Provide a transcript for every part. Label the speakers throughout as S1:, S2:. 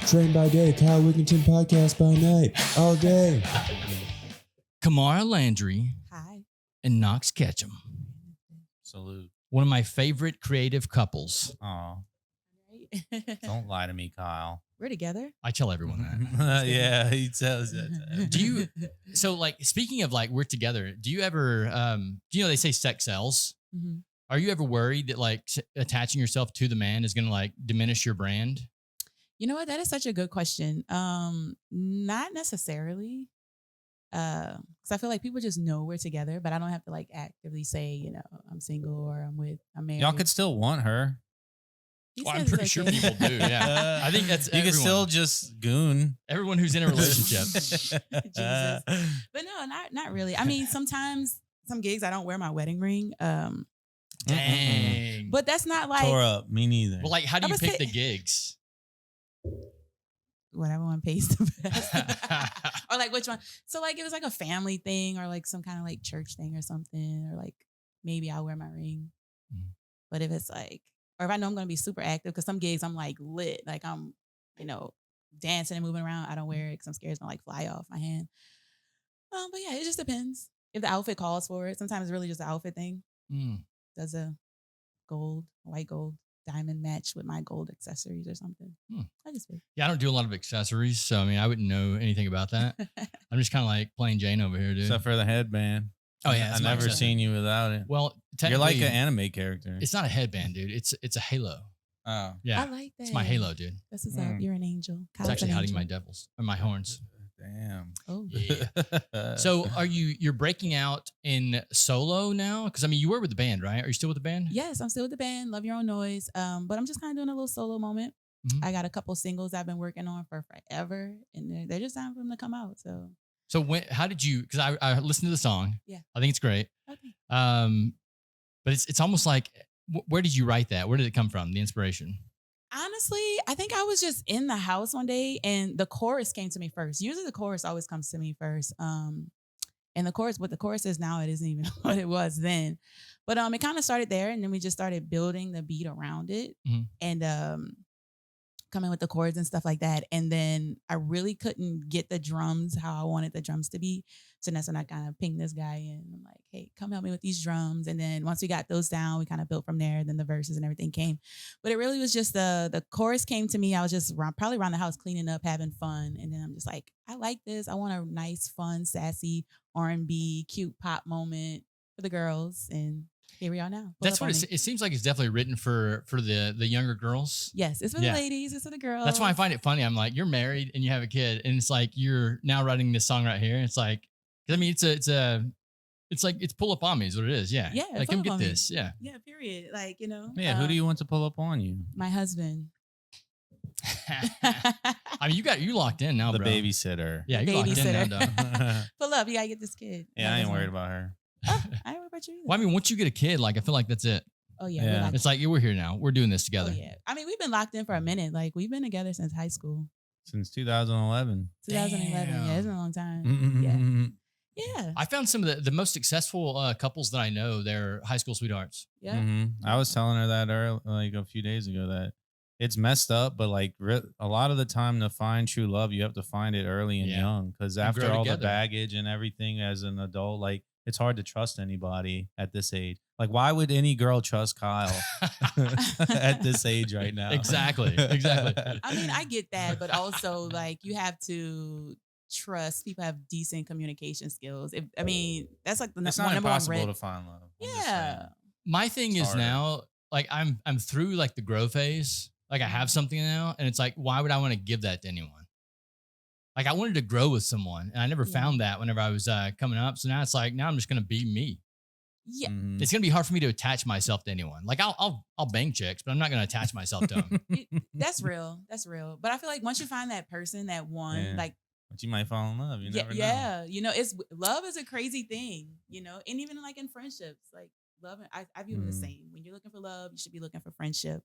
S1: Trained by day, Kyle Wigginton podcast by night, all day.
S2: Kamara Landry.
S3: Hi.
S2: And Knox Ketchum.
S4: Salute.
S2: One of my favorite creative couples.
S4: Aw. Don't lie to me, Kyle.
S3: We're together.
S2: I tell everyone that.
S4: Yeah, he tells that.
S2: Do you, so like, speaking of like, we're together, do you ever, do you know, they say sex sells.
S3: Mm-hmm.
S2: Are you ever worried that like attaching yourself to the man is going to like diminish your brand?
S3: You know what? That is such a good question. Not necessarily. Because I feel like people just know we're together, but I don't have to like actively say, you know, I'm single or I'm married.
S4: Y'all could still want her.
S3: He
S2: I'm
S3: says
S2: pretty
S3: it's
S2: sure
S3: okay.
S2: people do. Yeah. I think that's
S4: You can still just goon.
S2: everyone who's in a relationship.
S3: Jesus. But no, not really. I mean, sometimes some gigs I don't wear my wedding ring.
S2: Dang.
S3: But that's not like
S4: Tore up. Me neither.
S2: Well, like, how do you
S3: I was
S2: pick
S3: say-
S2: the gigs?
S3: whatever one pays the best. Or like which one. So like it was like a family thing or like some kind of like church thing or something. Or like maybe I'll wear my ring.
S2: Mhm.
S3: But if it's like, or if I know I'm going to be super active, because some gigs I'm like lit. Like I'm, you know, dancing and moving around. I don't wear it because I'm scared it's going to like fly off my hand. But yeah, it just depends. If the outfit calls for it. Sometimes it's really just an outfit thing.
S2: Mm.
S3: Does a white gold diamond match with my gold accessories or something? I just pick.
S2: Yeah, I don't do a lot of accessories, so I mean, I wouldn't know anything about that. I'm just kind of like plain Jane over here, dude.
S4: Except for the headband.
S2: Oh yeah,
S4: I've
S2: that's my
S4: never
S2: accessory.
S4: seen you without it.
S2: Well,
S4: You're like
S2: technically,
S4: an anime character.
S2: it's not a headband, dude. It's a halo.
S4: Oh.
S2: Yeah,
S3: I like that.
S2: it's my halo, dude.
S3: That's what's up. You're an angel.
S2: It's
S3: Kyle's
S2: actually
S3: an
S2: hiding
S3: angel.
S2: my devils or my horns.
S4: Damn.
S3: Oh.
S2: Yeah. So you're breaking out in solo now? Because I mean, you were with the band, right? Are you still with the band?
S3: Yes, I'm still with the band. Love Your Own Noise. But I'm just kind of doing a little solo moment.
S2: Mhm.
S3: I got a couple singles I've been working on for forever, and they're just time for them to come out. So
S2: So how did you? Because I listened to the song.
S3: Yeah.
S2: I think it's great.
S3: okay.
S2: But it's almost like where did you write that? Where did it come from? The inspiration.
S3: Honestly, I think I was just in the house one day, and the chorus came to me first. Usually, the chorus always comes to me first. And the chorus, what the chorus is now, it isn't even what it was then. But it kind of started there, and then we just started building the beat around it,
S2: Mhm.
S3: and coming with the chords and stuff like that. And then I really couldn't get the drums how I wanted the drums to be. So that's when I kind of pinged this guy in. I'm like, hey, come help me with these drums. And then once we got those down, we kind of built from there. Then the verses and everything came. But it really was just the chorus came to me. I was just probably around the house cleaning up, having fun. And then I'm just like, I like this. I want a nice, fun, sassy R&B, cute pop moment for the girls. And here we are now. Pull
S2: That's
S3: up
S2: what
S3: on me.
S2: it seems like. It's definitely written for the younger girls.
S3: Yes, it's for
S2: Yeah.
S3: the ladies. It's for the girls.
S2: That's why I find it funny. I'm like, you're married and you have a kid, and it's like you're now writing this song right here. It's like, I mean, it's like it's pull up on me is what it is. Yeah.
S3: Yeah,
S2: Like
S3: pull
S2: come
S3: up
S2: get
S3: on me.
S2: this. Yeah.
S3: Yeah, period. Like, you know.
S4: Yeah, who do you want to pull up on you?
S3: My husband.
S2: I mean, you locked in now,
S4: The
S2: bro.
S4: babysitter.
S2: Yeah, you locked in now,
S3: Babysitter.
S2: dog.
S3: Pull up. You got to get this kid.
S4: Yeah, I ain't worried about her.
S3: Oh, I ain't worried about you either.
S2: Well, I mean, once you get a kid, like I feel like that's it.
S3: Oh, yeah.
S4: Yeah.
S3: We're locked
S2: It's like we're here now. We're doing this
S3: Oh,
S2: together.
S3: yeah. I mean, we've been locked in for a minute. Like, we've been together since high school.
S4: Since 2011.
S3: 2011.
S2: Damn.
S3: Yeah, it's been a long time.
S4: Mm-mm-mm-mm.
S3: Yeah.
S2: I found some of the most successful couples that I know. They're high school sweethearts.
S3: Yeah.
S4: Mhm. I was telling her that like a few days ago that it's messed up, but like a lot of the time to find true love, you have to find it early and
S2: Yeah.
S4: young. Because
S2: And
S4: after
S2: grow
S4: all
S2: together.
S4: the baggage and everything as an adult, like it's hard to trust anybody at this age. Like, why would any girl trust Kyle at this age right now?
S2: Exactly. Exactly.
S3: I mean, I get that, but also, like, you have to trust people have decent communication skills. That's like the
S4: It's
S3: number
S4: not
S3: one
S4: impossible
S3: red.
S4: to find love. I'm just
S3: Yeah.
S4: saying.
S2: My thing
S4: It's
S2: is
S4: harder.
S2: now, like I'm through like the grow phase. Like I have something now, and it's like, why would I want to give that to anyone? Like I wanted to grow with someone, and I never
S3: Yeah.
S2: found that whenever I was coming up. So now it's like, now I'm just gonna be me.
S3: Yeah.
S4: Mhm.
S2: It's gonna be hard for me to attach myself to anyone. Like I'll bang chicks, but I'm not gonna attach myself to them.
S3: That's real. That's real. But I feel like once you find that person, that one,
S4: Yeah.
S3: like,
S4: But you might fall in love. You
S3: yeah,
S4: never know.
S3: yeah, you know, it's love is a crazy thing, you know, and even like in friendships, like love, I view them the
S4: Mhm.
S3: same. When you're looking for love, you should be looking for friendship.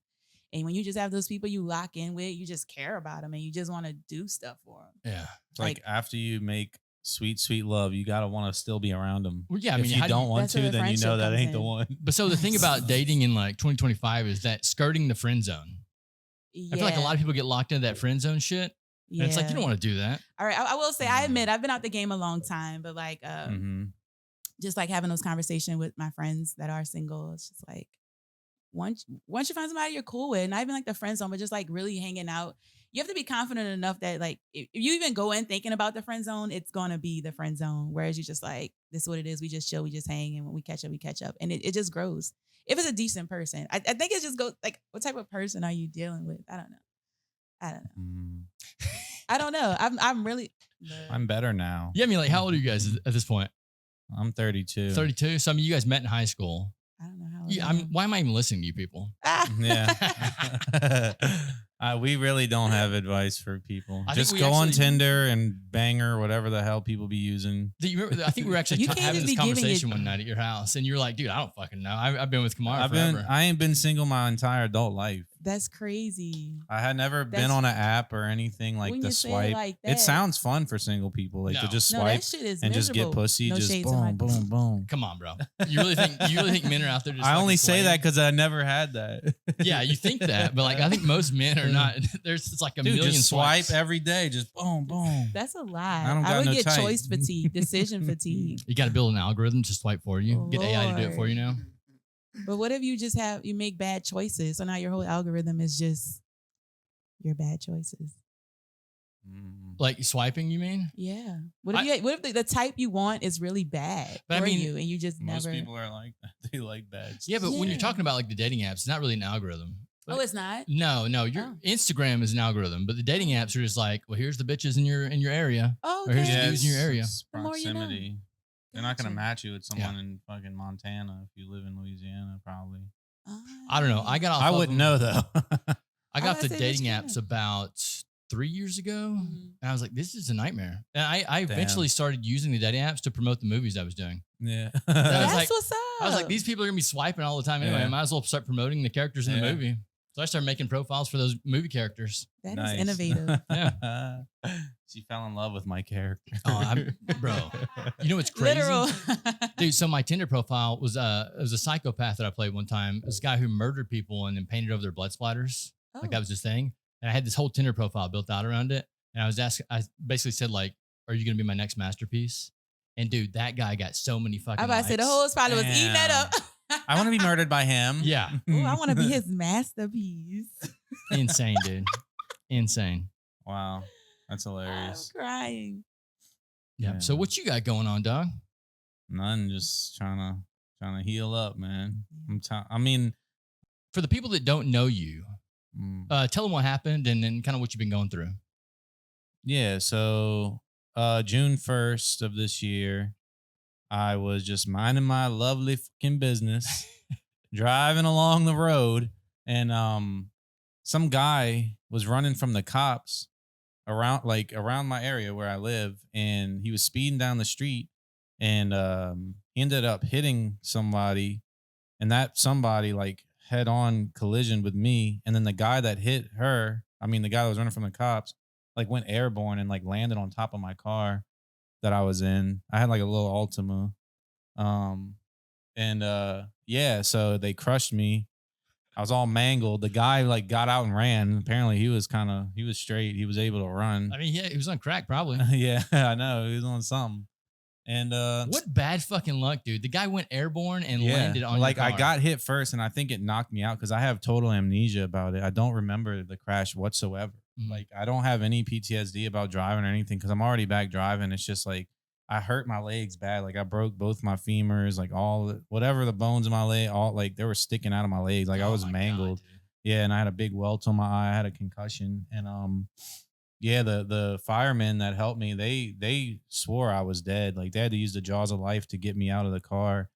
S3: And when you just have those people you lock in with, you just care about them and you just want to do stuff for them.
S2: Yeah.
S4: It's like after you make sweet, sweet love, you gotta want to still be around them.
S2: Well, yeah. I
S4: If
S2: mean,
S4: you
S2: how do
S4: don't want
S3: That's where
S4: to,
S3: the
S4: then you know
S3: friendship
S4: that
S3: comes
S4: ain't the
S3: in.
S4: one.
S2: But so the thing about dating in like 2025 is that skirting the friend zone. I feel like a lot of people get locked into that friend zone shit. And it's like, you don't want to do that.
S3: All right. I will say, I admit, I've been out the game a long time, but like, just like having those conversations with my friends that are single, it's just like, once you find somebody you're cool with, not even like the friend zone, but just like really hanging out, you have to be confident enough that like, if you even go in thinking about the friend zone, it's going to be the friend zone. Whereas you just like, this is what it is. We just chill, we just hang. And when we catch up, we catch up. And it just grows. If it's a decent person, I think it just goes like, what type of person are you dealing with? I don't know. I don't know. I'm really.
S4: I'm better now.
S2: Yeah, I mean, like, how old are you guys at this point?
S4: I'm 32.
S2: 32. So I mean, you guys met in high school.
S3: I don't know how.
S2: Yeah, I mean, why am I even listening to you people?
S4: Yeah. We really don't have advice for people. Just go on Tinder and Banger, whatever the hell people be using.
S2: I think we were actually having this conversation one night at your house, and you're like, dude, I don't fucking know. I've been with Kamara forever.
S4: I ain't been single my entire adult life.
S3: That's crazy.
S4: I had never been on an app or anything like the swipe. Like it sounds fun for single people, like to just swipe and just get pussy, just boom, boom, boom.
S2: Come on, bro. You really think men are out there? Just
S4: I only say that because I never had that.
S2: Yeah, you think that, but like I think most men are not. It's like a million
S4: just
S2: swipes.
S4: Swipe every day, just boom, boom.
S3: That's a lie. I would get choice fatigue, decision fatigue.
S2: You got to build an algorithm to swipe for you. Get AI to do it for you now.
S3: But what if you just you make bad choices? So now your whole algorithm is just your bad choices.
S2: Like swiping, you mean?
S3: Yeah. What if the type you want is really bad for you and you just
S4: most
S3: never.
S4: Most people are like that. They like bad.
S2: Yeah, but when you're talking about like the dating apps, it's not really an algorithm.
S3: Oh, it's not?
S2: No. Your Instagram is an algorithm, but the dating apps are just like, well, here's the bitches in your area.
S3: Oh,
S2: okay. Or here's the dudes in your area.
S4: Proximity. You know. They're not going to match you with someone in fucking Montana if you live in Louisiana, probably.
S2: I don't know.
S4: I wouldn't know though.
S2: I got the dating apps about 3 years ago, and I was like, this is a nightmare. And I eventually started using the dating apps to promote the movies I was doing.
S4: Yeah.
S3: That's what's up.
S2: I was like, these people are going to be swiping all the time anyway. I might as well start promoting the characters in the movie. So I started making profiles for those movie characters.
S3: That is innovative.
S2: Yeah.
S4: She fell in love with my character.
S2: Oh, bro. You know what's crazy?
S3: Literal.
S2: Dude, so my Tinder profile was it was a psychopath that I played one time. This guy who murdered people and then painted over their blood splatters. Oh. Like that was his thing. And I had this whole Tinder profile built out around it. And I basically said like, are you going to be my next masterpiece? And dude, that guy got so many fucking
S3: I'm about to say the whole spot was eating that up.
S4: I want to be murdered by him.
S2: Yeah.
S3: Ooh, I want to be his masterpiece.
S2: Insane, dude. Insane.
S4: Wow. That's hilarious.
S3: I'm crying.
S2: Yeah. So what you got going on, dog?
S4: None. Just trying to heal up, man. I mean,
S2: for the people that don't know you, tell them what happened and then kind of what you've been going through.
S4: Yeah. So June 1st of this year, I was just minding my lovely fucking business, driving along the road, and some guy was running from the cops around my area where I live, and he was speeding down the street, and he ended up hitting somebody, and that somebody like head-on collision with me, and then the guy that hit her, the guy that was running from the cops, like went airborne and like landed on top of my car that I was in. I had like a little Altima. So they crushed me. I was all mangled. The guy like got out and ran. Apparently he was straight. He was able to run.
S2: I mean, yeah, he was on crack probably.
S4: Yeah, I know. He was on something. And
S2: what bad fucking luck, dude. The guy went airborne and landed on
S4: like
S2: your car.
S4: I got hit first and I think it knocked me out because I have total amnesia about it. I don't remember the crash whatsoever. Like I don't have any PTSD about driving or anything because I'm already back driving. It's just like I hurt my legs bad. Like I broke both my femurs, like whatever the bones in my leg, all like they were sticking out of my legs. Like I was mangled. God, yeah, and I had a big welt on my eye. I had a concussion. And the firemen that helped me, they swore I was dead. Like they had to use the jaws of life to get me out of the car.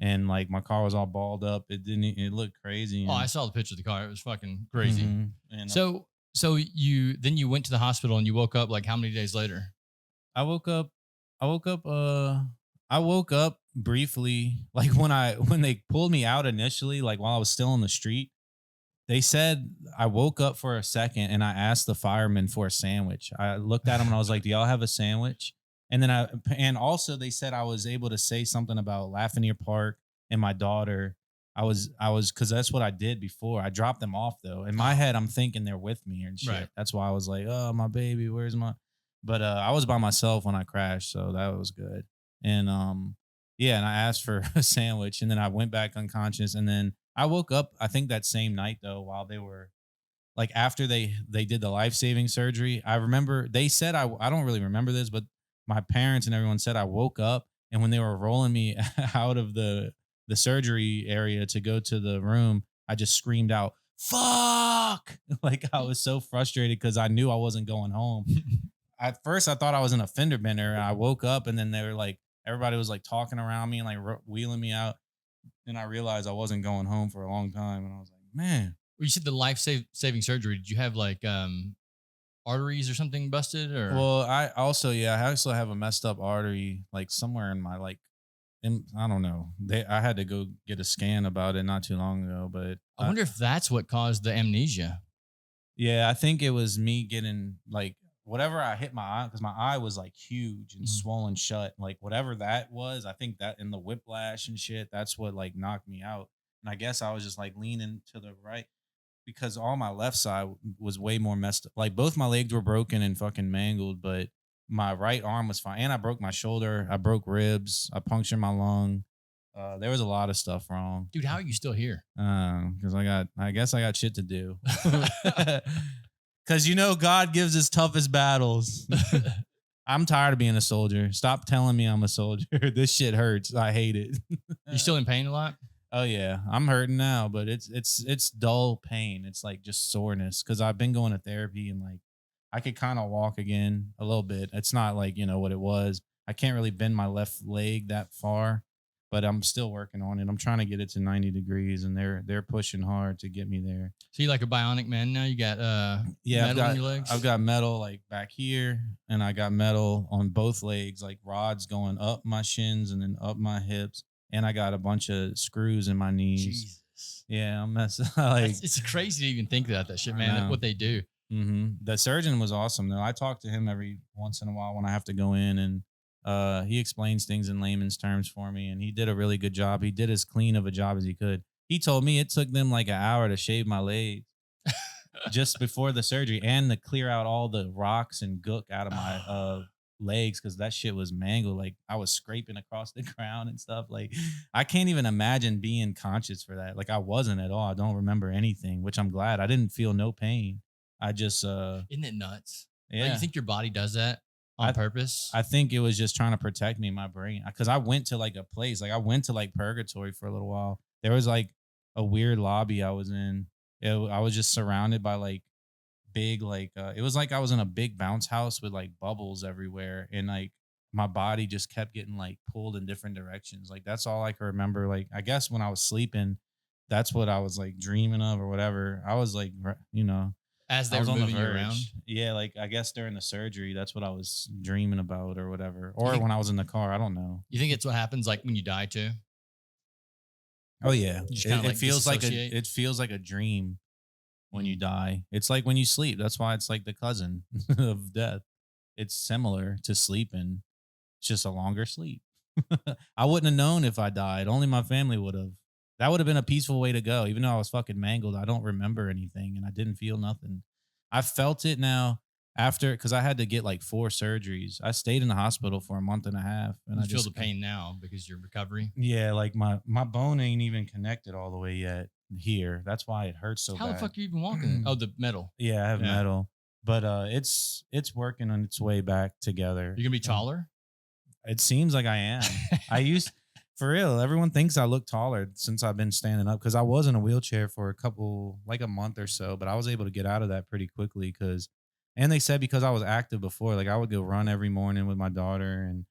S4: And like my car was all balled up. It looked crazy.
S2: I saw the picture of the car. It was fucking crazy.
S4: Mm-hmm. And,
S2: So you went to the hospital and you woke up like how many days later?
S4: I woke up briefly, like when they pulled me out initially, like while I was still on the street, they said I woke up for a second and I asked the fireman for a sandwich. I looked at him and I was like, do y'all have a sandwich? And also they said I was able to say something about Lafayette Park and my daughter. because that's what I did before. I dropped them off though. In my head, I'm thinking they're with me and shit.
S2: Right.
S4: That's why I was like, oh, my baby, where's my? But I was by myself when I crashed, so that was good. And yeah, and I asked for a sandwich, and then I went back unconscious, and then I woke up. I think that same night though, while they were like after they did the life-saving surgery. I remember they said I don't really remember this, but my parents and everyone said I woke up, and when they were rolling me out of the surgery area to go to the room, I just screamed out, "Fuck!" Like I was so frustrated because I knew I wasn't going home. At first, I thought I was in a fender bender. And I woke up, and then they were like, everybody was like talking around me and like wheeling me out. And I realized I wasn't going home for a long time, and I was like, man.
S2: Well, you said the saving surgery. Did you have like arteries or something busted? Or
S4: Well, I also have a messed up artery like somewhere in my I don't know. I had to go get a scan about it not too long ago, but
S2: I wonder if that's what caused the amnesia.
S4: yeah, I think it was me getting like whatever I hit my eye because my eye was like huge and swollen shut. Like whatever that was, I think that in the whiplash and shit, that's what like knocked me out. And I guess I was just like leaning to the right because all my left side was way more messed up. Like both my legs were broken and fucking mangled, but my right arm was fine. And I broke my shoulder. I broke ribs. I punctured my lung. There was a lot of stuff wrong.
S2: Dude, how are you still here?
S4: Because I guess I got shit to do. Because God gives his toughest battles. I'm tired of being a soldier. Stop telling me I'm a soldier. This shit hurts. I hate it.
S2: You still in pain a lot?
S4: Oh yeah, I'm hurting now, but it's dull pain. It's like just soreness because I've been going to therapy and like I could kind of walk again a little bit. It's not like what it was. I can't really bend my left leg that far, but I'm still working on it. I'm trying to get it to 90 degrees, and they're pushing hard to get me there.
S2: So you like a bionic man now? You got metal on your legs?
S4: I've got metal like back here, and I got metal on both legs, like rods going up my shins and then up my hips. And I got a bunch of screws in my knees.
S2: Jesus.
S4: Yeah, I'm messing. Like
S2: it's crazy to even think about that shit, man. What they do.
S4: The surgeon was awesome though. I talk to him every once in a while when I have to go in, and he explains things in layman's terms for me. And he did a really good job. He did as clean of a job as he could. He told me it took them like an hour to shave my legs just before the surgery and to clear out all the rocks and gook out of my legs because that shit was mangled. Like I was scraping across the ground and stuff. Like I can't even imagine being conscious for that. Like I wasn't at all. I don't remember anything, which I'm glad. I didn't feel no pain. I just
S2: Isn't it nuts?
S4: yeah.
S2: Like, you think your body does that on purpose?
S4: I think it was just trying to protect me, my brain. Because I went to like a place, like I went to like purgatory for a little while. There was like a weird lobby I was in. I was just surrounded by like big it was like I was in a big bounce house with like bubbles everywhere, and like my body just kept getting like pulled in different directions. Like that's all I can remember. Like I guess when I was sleeping, that's what I was like dreaming of or whatever. I was like
S2: as they
S4: I
S2: were
S4: was on the
S2: moving you
S4: verge.
S2: around.
S4: Yeah, like I guess during the surgery, that's what I was dreaming about or whatever. Or when I was in the car, I don't know.
S2: You think it's what happens like when you die too?
S4: Oh yeah,
S2: You just kinda,
S4: it
S2: like,
S4: feels like
S2: disassociate?
S4: it feels like a dream when you die. It's like when you sleep. That's why it's like the cousin of death. It's similar to sleeping. It's just a longer sleep. I wouldn't have known if I died. Only my family would have. That would have been a peaceful way to go. Even though I was fucking mangled, I don't remember anything and I didn't feel nothing. I felt it now after because I had to get like 4 surgeries. I stayed in the hospital for a month and a half, and
S2: You
S4: I
S2: feel
S4: just
S2: the pain now because you're recovery.
S4: Yeah, like my bone ain't even connected all the way yet here. That's why it hurts so
S2: How
S4: bad.
S2: the fuck are you even walking? Oh, the metal.
S4: Yeah, I have
S2: Yeah.
S4: metal, but it's working on its way back together.
S2: You're gonna be taller.
S4: It seems like I am. I used for real. Everyone thinks I look taller since I've been standing up because I was in a wheelchair for a month or so, but I was able to get out of that pretty quickly and they said because I was active before, like I would go run every morning with my daughter and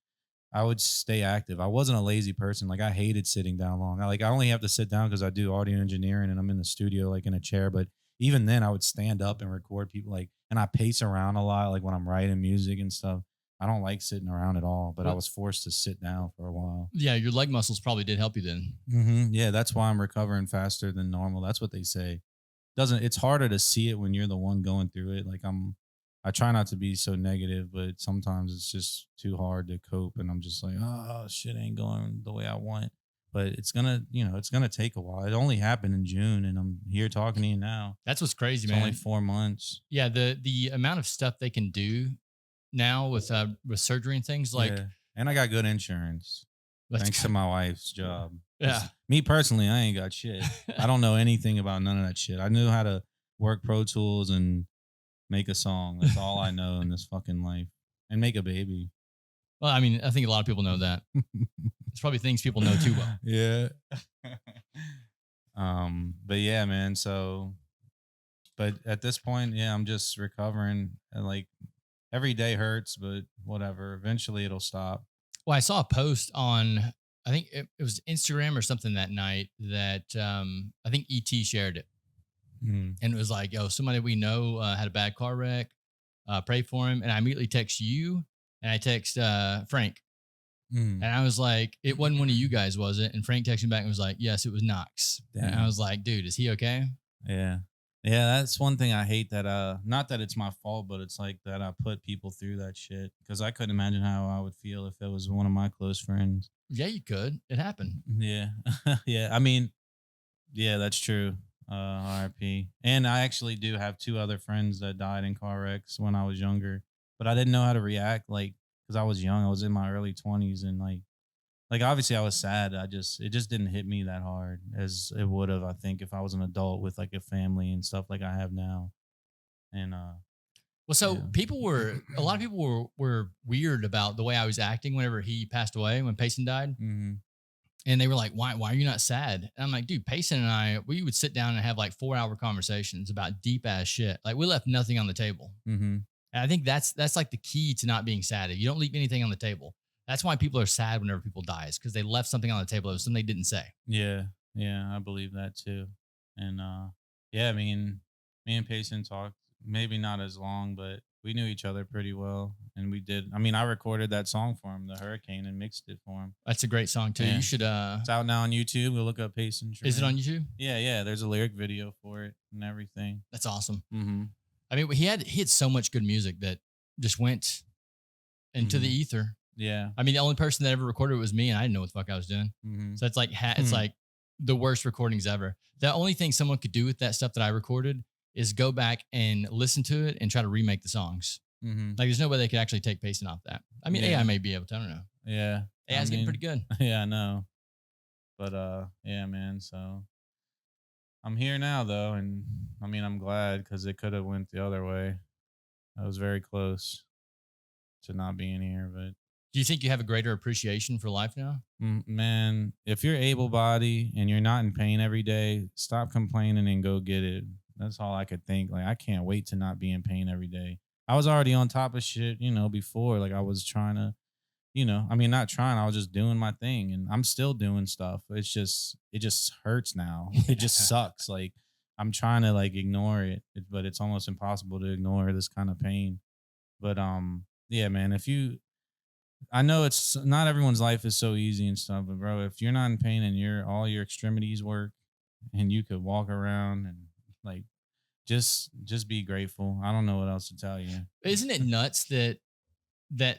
S4: I would stay active. I wasn't a lazy person. Like I hated sitting down long. I only have to sit down because I do audio engineering and I'm in the studio like in a chair. But even then, I would stand up and record people and I pace around a lot. Like when I'm writing music and stuff, I don't like sitting around at all. But I was forced to sit down for a while.
S2: Yeah, your leg muscles probably did help you then.
S4: Yeah, that's why I'm recovering faster than normal. That's what they say. It's harder to see it when you're the one going through it. I try not to be so negative, but sometimes it's just too hard to cope. And I'm just like, oh, shit ain't going the way I want. but it's gonna take a while. It only happened in June, and I'm here talking to you now.
S2: That's what's crazy,
S4: It's
S2: man.
S4: only 4 months.
S2: Yeah, the amount of stuff they can do now with surgery and things like
S4: Yeah. And I got good insurance. Thanks to my wife's job. 'Cause
S2: Yeah.
S4: Me personally, I ain't got shit. I don't know anything about none of that shit. I knew how to work Pro Tools and make a song. That's all I know in this fucking life. And make a baby.
S2: Well, I mean, I think a lot of people know that. It's probably things people know too well.
S4: Yeah. But yeah, man. But at this point, yeah, I'm just recovering, and like every day hurts, but whatever. Eventually it'll stop.
S2: Well, I saw a post on, I think it was Instagram or something that night that I think ET shared it.
S4: Mm.
S2: And it was like, yo, somebody we know had a bad car wreck. Pray for him. And I immediately text you and I text Frank.
S4: Mm.
S2: And I was like, it wasn't one of you guys, was it? And Frank texted me back and was like, yes, it was Knox.
S4: Damn.
S2: And I was like, dude, is he okay?
S4: Yeah. Yeah, that's one thing I hate, that not that it's my fault, but it's like that I put people through that shit, because I couldn't imagine how I would feel if it was one of my close friends.
S2: Yeah, you could. It happened.
S4: Yeah. Yeah. I mean, yeah, that's true. RIP. And I actually do have 2 other friends that died in car wrecks when I was younger, but I didn't know how to react, like, because I was young. I was in my early 20s, and like obviously I was sad. It just didn't hit me that hard as it would have, I think, if I was an adult with like a family and stuff like I have now. And
S2: Well, so a lot of people were weird about the way I was acting whenever he passed away, when Payson died.
S4: mm-hmm.
S2: And they were like, why are you not sad? And I'm like, dude, Payson and I, we would sit down and have like 4-hour conversations about deep ass shit. Like, we left nothing on the table.
S4: Mm-hmm.
S2: And I think that's like the key to not being sad. If you don't leave anything on the table. That's why people are sad whenever people die, is because they left something on the table. It was something they didn't say.
S4: Yeah. Yeah. I believe that too. And yeah, I mean, me and Payson talked, maybe not as long, but we knew each other pretty well. And we did. I mean, I recorded that song for him, The Hurricane, and mixed it for him.
S2: That's a great song too.
S4: Yeah.
S2: You should.
S4: It's out now on YouTube. We'll look up Payson.
S2: Is it on YouTube?
S4: Yeah. Yeah. There's a lyric video for it and everything.
S2: That's awesome.
S4: Mm-hmm.
S2: I mean, he had so much good music that just went into the ether.
S4: Yeah.
S2: I mean, the only person that ever recorded it was me, and I didn't know what the fuck I was doing.
S4: Mm-hmm.
S2: So it's like it's like the worst recordings ever. The only thing someone could do with that stuff that I recorded is go back and listen to it and try to remake the songs.
S4: Mm-hmm.
S2: Like, there's no way they could actually take Payson off that. I mean, AI may be able to. I don't know.
S4: Yeah.
S2: AI's getting pretty good.
S4: Yeah, I know. But yeah, man. So I'm here now, though, and I mean, I'm glad, because it could have went the other way. I was very close to not being here, but
S2: Do you think you have a greater appreciation for life now?
S4: man, if you're able-bodied and you're not in pain every day, stop complaining and go get it. That's all I could think. Like, I can't wait to not be in pain every day. I was already on top of shit, before. Like, I was trying to, I mean, not trying. I was just doing my thing, and I'm still doing stuff. It just hurts now. It just sucks. Like, I'm trying to like ignore it, but it's almost impossible to ignore this kind of pain. But yeah, man, I know it's not everyone's life is so easy and stuff, but bro, if you're not in pain and all your extremities work and you could walk around and like, just be grateful. I don't know what else to tell you.
S2: Isn't it nuts that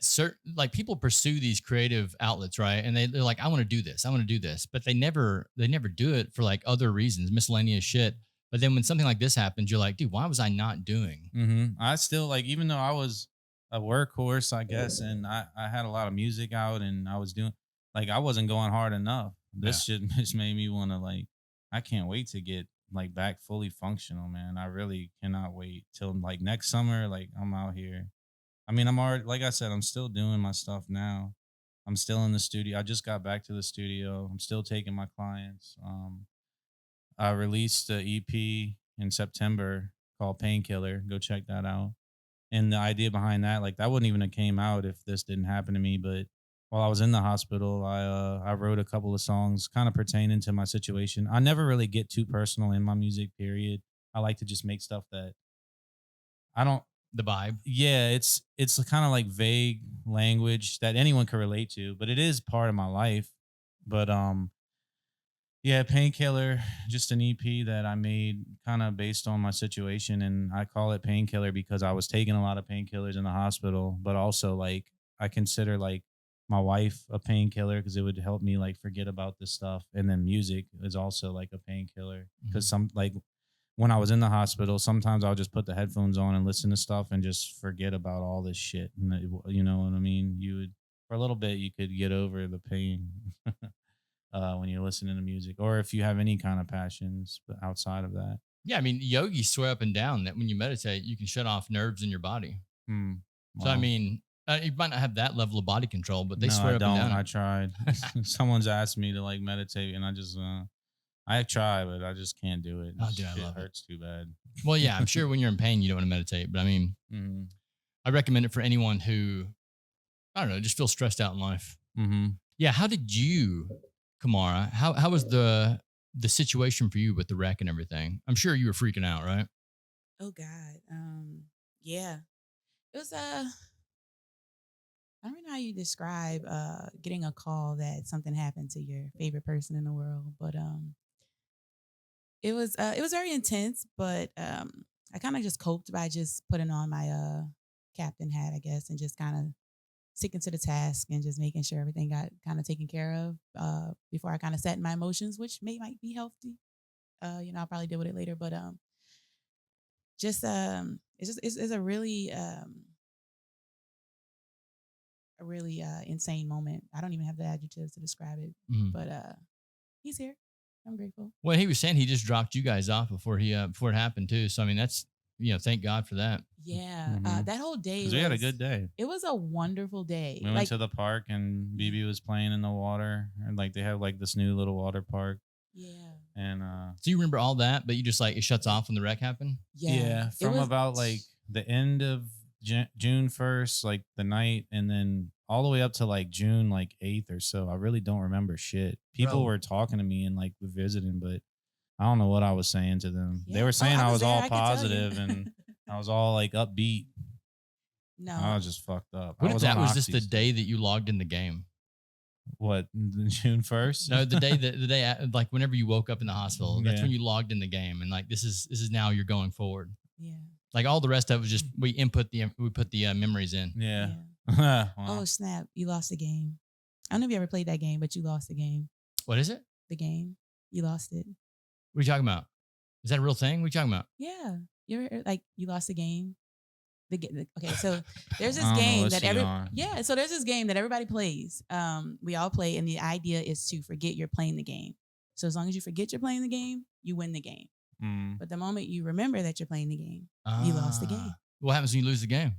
S2: certain, like, people pursue these creative outlets, right? And they're like, I want to do this, but they never do it for like other reasons, miscellaneous shit. But then when something like this happens, you're like, dude, why was I not doing?
S4: Mm-hmm. I still, like, even though I was a workhorse, I guess, and I had a lot of music out and I was doing, like, I wasn't going hard enough. This shit just made me want to, like, I can't wait to get like back fully functional, man. I really cannot wait till like next summer. Like, I'm out here. I mean, I'm already, like I said, I'm still doing my stuff now. I'm still in the studio. I just got back to the studio. I'm still taking my clients. I released the EP in September called Painkiller. Go check that out. And the idea behind that, like, that wouldn't even have came out if this didn't happen to me. But while I was in the hospital, I wrote a couple of songs kind of pertaining to my situation. I never really get too personal in my music, period. I like to just make stuff that I don't.
S2: The vibe.
S4: Yeah, it's kind of like vague language that anyone can relate to, but it is part of my life. But yeah, Painkiller, just an EP that I made kind of based on my situation, and I call it Painkiller because I was taking a lot of painkillers in the hospital, but also like I consider like my wife a painkiller because it would help me like forget about this stuff. And then music is also like a painkiller because some like when I was in the hospital, sometimes I'll just put the headphones on and listen to stuff and just forget about all this shit. And you know what I mean? You would for a little bit you could get over the pain when you're listening to music, or if you have any kind of passions outside of that.
S2: Yeah, I mean, yogis swear up and down that when you meditate, you can shut off nerves in your body.
S4: Hmm.
S2: So, I
S4: Wow.
S2: mean, you might not have that level of body control, but they
S4: No,
S2: swear
S4: I
S2: up
S4: don't.
S2: and down.
S4: I tried. Someone's asked me to like meditate, and I just I try, but I just can't do it.
S2: Oh, dude, I
S4: Shit
S2: love it.
S4: hurts too bad.
S2: Well, yeah, I'm sure when you're in pain, you don't want to meditate. But I mean,
S4: Mm-hmm.
S2: I recommend it for anyone who, I don't know, just feels stressed out in life.
S4: Mm-hmm.
S2: Yeah. How did you, Kamara, how was the situation for you with the wreck and everything? I'm sure you were freaking out, right?
S3: Oh God. Yeah. It was I don't know how you describe getting a call that something happened to your favorite person in the world, but it was very intense, but I kind of just coped by just putting on my captain hat, I guess, and just kind of sticking to the task and just making sure everything got kind of taken care of before I kind of sat in my emotions, which might be healthy. I'll probably deal with it later, but it's a really insane moment. I don't even have the adjectives to describe it,
S2: Mhm.
S3: but he's here. I'm grateful.
S2: Well, he was saying he just dropped you guys off before before it happened too. So I mean, that's thank God for that.
S3: Yeah,
S4: Mhm.
S3: that whole day
S4: Because we had a good day.
S3: It was a wonderful day.
S4: We went to the park and BB was playing in the water, and like they have like this new little water park.
S3: Yeah.
S4: And
S2: So you remember all that, but you just like it shuts off when the wreck happened.
S3: Yeah.
S4: from about like the end of June 1st, like the night, and then all the way up to like June like 8th or so. I really don't remember shit. People
S2: Bro.
S4: were talking to me and like visiting, but I don't know what I was saying to them. They
S3: Yeah.
S4: were saying
S3: I
S4: I
S3: was
S4: was
S3: there,
S4: all
S3: I can tell you.
S4: positive and I was all like upbeat.
S3: No.
S4: I was just fucked up.
S2: What
S4: I
S2: if
S4: was
S2: that
S4: on
S2: was just
S4: oxy
S2: the
S4: still.
S2: day that you logged in the game?
S4: What, June 1st?
S2: No, the day like whenever you woke up in the hospital, that's
S4: Yeah.
S2: when you logged in the game, and like this is now you're going forward.
S3: Yeah.
S2: Like all the rest of it was just we put the memories in.
S4: Yeah.
S3: Yeah.
S4: Wow.
S3: Oh snap! You lost the game. I don't know if you ever played that game, but you lost the game.
S2: What is it?
S3: The game. You lost it.
S2: What are you talking about? Is that a real thing? What are you talking about?
S3: Yeah. You ever like you lost the game? Okay, so there's this
S4: I don't know
S3: game
S4: what's
S3: that
S4: she on.
S3: so there's this game that everybody plays. We all play, and the idea is to forget you're playing the game. So as long as you forget you're playing the game, you win the game.
S4: Mm.
S3: But the moment you remember that you're playing the game, you lost the game.
S2: What happens when you lose the game?